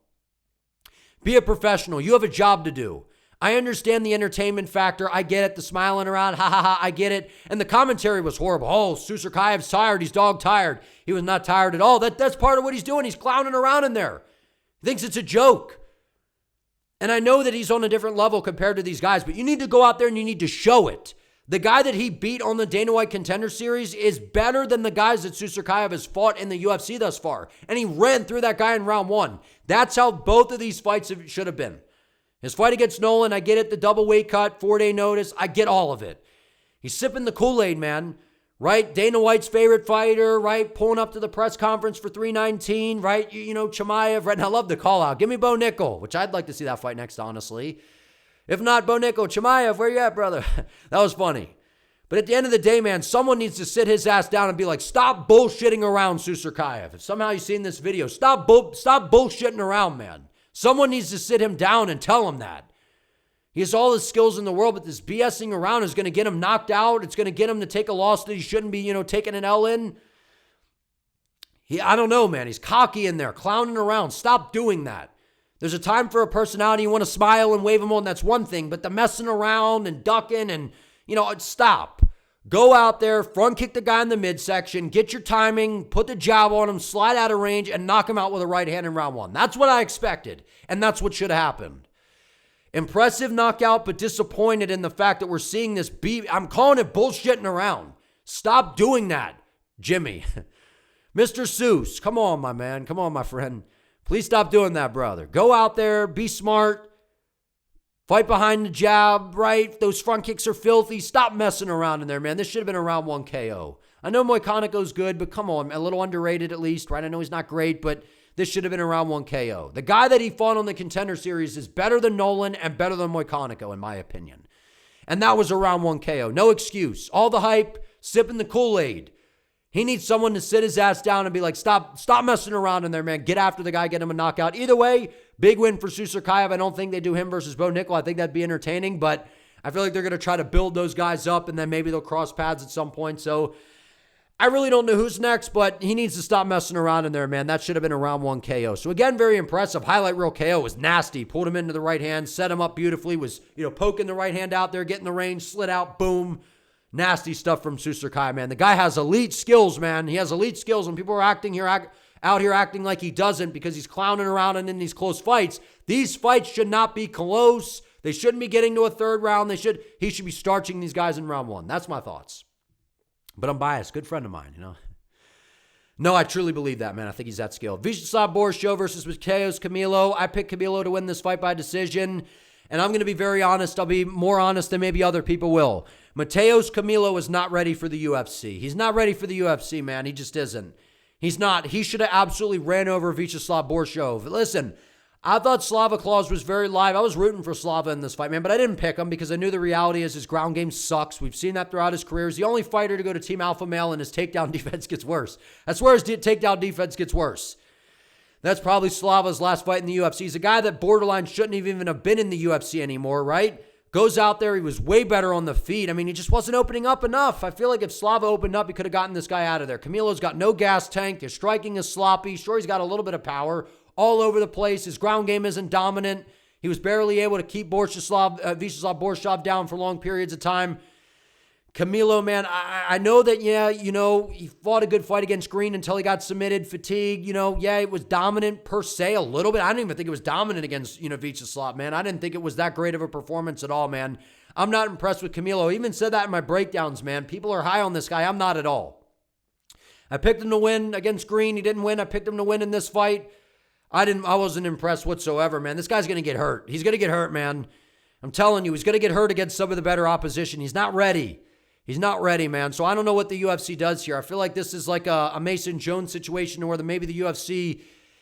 Speaker 1: Be a professional. You have a job to do. I understand the entertainment factor. I get it. The smiling around. Ha, ha, ha. I get it. And the commentary was horrible. Oh, Susurkayev's tired. He's dog tired. He was not tired at all. That's part of what he's doing. He's clowning around in there. He thinks it's a joke. And I know that he's on a different level compared to these guys, but you need to go out there and you need to show it. The guy that he beat on the Dana White Contender Series is better than the guys that Susurkayev has fought in the UFC thus far. And he ran through that guy in round one. That's how both of these fights should have been. His fight against Nolan, I get it, the double weight cut, 4-day notice, I get all of it. He's sipping the Kool-Aid, man, right? Dana White's favorite fighter, right? Pulling up to the press conference for 319, right? Chimaev, right? And I love the call out. Give me Bo Nickal, which I'd like to see that fight next, honestly. If not Bo Nickal, Chimaev, where you at, brother? That was funny. But at the end of the day, man, someone needs to sit his ass down and be like, stop bullshitting around, Susurkayev. If somehow you've seen this video, stop bullshitting around, man. Someone needs to sit him down and tell him that. He has all the skills in the world, but this BSing around is going to get him knocked out. It's going to get him to take a loss that he shouldn't be, taking an L in. I don't know, man. He's cocky in there, clowning around. Stop doing that. There's a time for a personality. You want to smile and wave him on, that's one thing. But the messing around and ducking and, stop. Go out there, front kick the guy in the midsection, get your timing, put the jab on him, slide out of range, and knock him out with a right hand in round one. That's what I expected, and that's what should have happened. Impressive knockout, but disappointed in the fact that we're seeing this I'm calling it bullshitting around. Stop doing that, Jimmy. Mr. Seuss, come on, my man. Come on, my friend. Please stop doing that, brother. Go out there, be smart. Fight behind the jab, right? Those front kicks are filthy. Stop messing around in there, man. This should have been a round one KO. I know Moikaneko's good, but come on, a little underrated at least, right? I know he's not great, but this should have been a round one KO. The guy that he fought on the Contender Series is better than Nolan and better than Moikaneko, in my opinion. And that was a round one KO. No excuse. All the hype, sipping the Kool-Aid. He needs someone to sit his ass down and be like, stop messing around in there, man. Get after the guy, get him a knockout. Either way, big win for Susurkayev. I don't think they do him versus Bo Nickal. I think that'd be entertaining, but I feel like they're going to try to build those guys up, and then maybe they'll cross paths at some point. So I really don't know who's next, but he needs to stop messing around in there, man. That should have been a round one KO. So again, very impressive. Highlight reel KO was nasty. Pulled him into the right hand, set him up beautifully, was, poking the right hand out there, getting the range, slid out, boom. Nasty stuff from Susurkayev, man. The guy has elite skills, man. He has elite skills, and people are out here acting like he doesn't because he's clowning around and in these close fights. These fights should not be close. They shouldn't be getting to a third round. He should be starching these guys in round one. That's my thoughts. But I'm biased. Good friend of mine, No, I truly believe that, man. I think he's that skilled. Vyacheslav Borshow versus Mateos Camilo. I picked Camilo to win this fight by decision. And I'm going to be very honest. I'll be more honest than maybe other people will. Mateos Camilo is not ready for the UFC. He's not ready for the UFC, man. He just isn't. He's not. He should have absolutely ran over Vyacheslav Borshow. Listen, I thought Slava Claus was very live. I was rooting for Slava in this fight, man, but I didn't pick him because I knew the reality is his ground game sucks. We've seen that throughout his career. He's the only fighter to go to Team Alpha Male, and his takedown defense gets worse. That's where his takedown defense gets worse. That's probably Slava's last fight in the UFC. He's a guy that borderline shouldn't even have been in the UFC anymore, right? Goes out there, he was way better on the feet. I mean, he just wasn't opening up enough. I feel like if Slava opened up, he could have gotten this guy out of there. Camilo's got no gas tank. His striking is sloppy. Sure, he's got a little bit of power all over the place. His ground game isn't dominant. He was barely able to keep Vyacheslav Borshev down for long periods of time. Camilo, man, I know that, yeah, you know, he fought a good fight against Green until he got submitted, fatigued, you know, yeah, it was dominant per se a little bit. I didn't even think it was dominant against, you know, Vyacheslav, man. I didn't think it was that great of a performance at all, man. I'm not impressed with Camilo. I even said that in my breakdowns, man. People are high on this guy. I'm not at all. I picked him to win against Green. He didn't win. I picked him to win in this fight. I wasn't impressed whatsoever, man. This guy's going to get hurt. He's going to get hurt, man. I'm telling you, he's going to get hurt against some of the better opposition. He's not ready. He's not ready, man. So I don't know what the UFC does here. I feel like this is like a Mason Jones situation where maybe the UFC,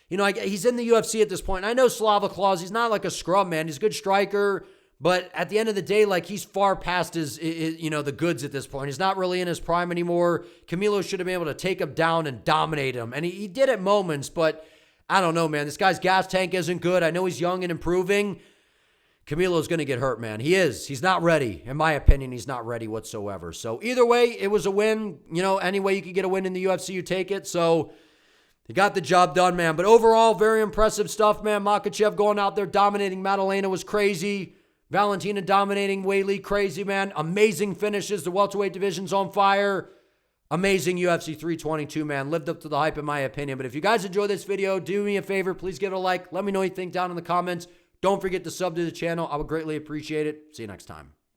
Speaker 1: you know, he's in the UFC at this point. And I know Slava Claus, he's not like a scrub, man. He's a good striker. But at the end of the day, like, he's far past his, you know, the goods at this point. He's not really in his prime anymore. Camilo should have been able to take him down and dominate him. And he did at moments, but I don't know, man. This guy's gas tank isn't good. I know he's young and improving. Camilo's going to get hurt, man. He is. He's not ready. In my opinion, he's not ready whatsoever. So either way, it was a win. You know, any way you could get a win in the UFC, you take it. So he got the job done, man. But overall, very impressive stuff, man. Makhachev going out there dominating Maddalena was crazy. Valentina dominating Weili, crazy, man. Amazing finishes. The welterweight division's on fire. Amazing UFC 322, man. Lived up to the hype, in my opinion. But if you guys enjoyed this video, do me a favor. Please give it a like. Let me know what you think down in the comments. Don't forget to sub to the channel. I would greatly appreciate it. See you next time.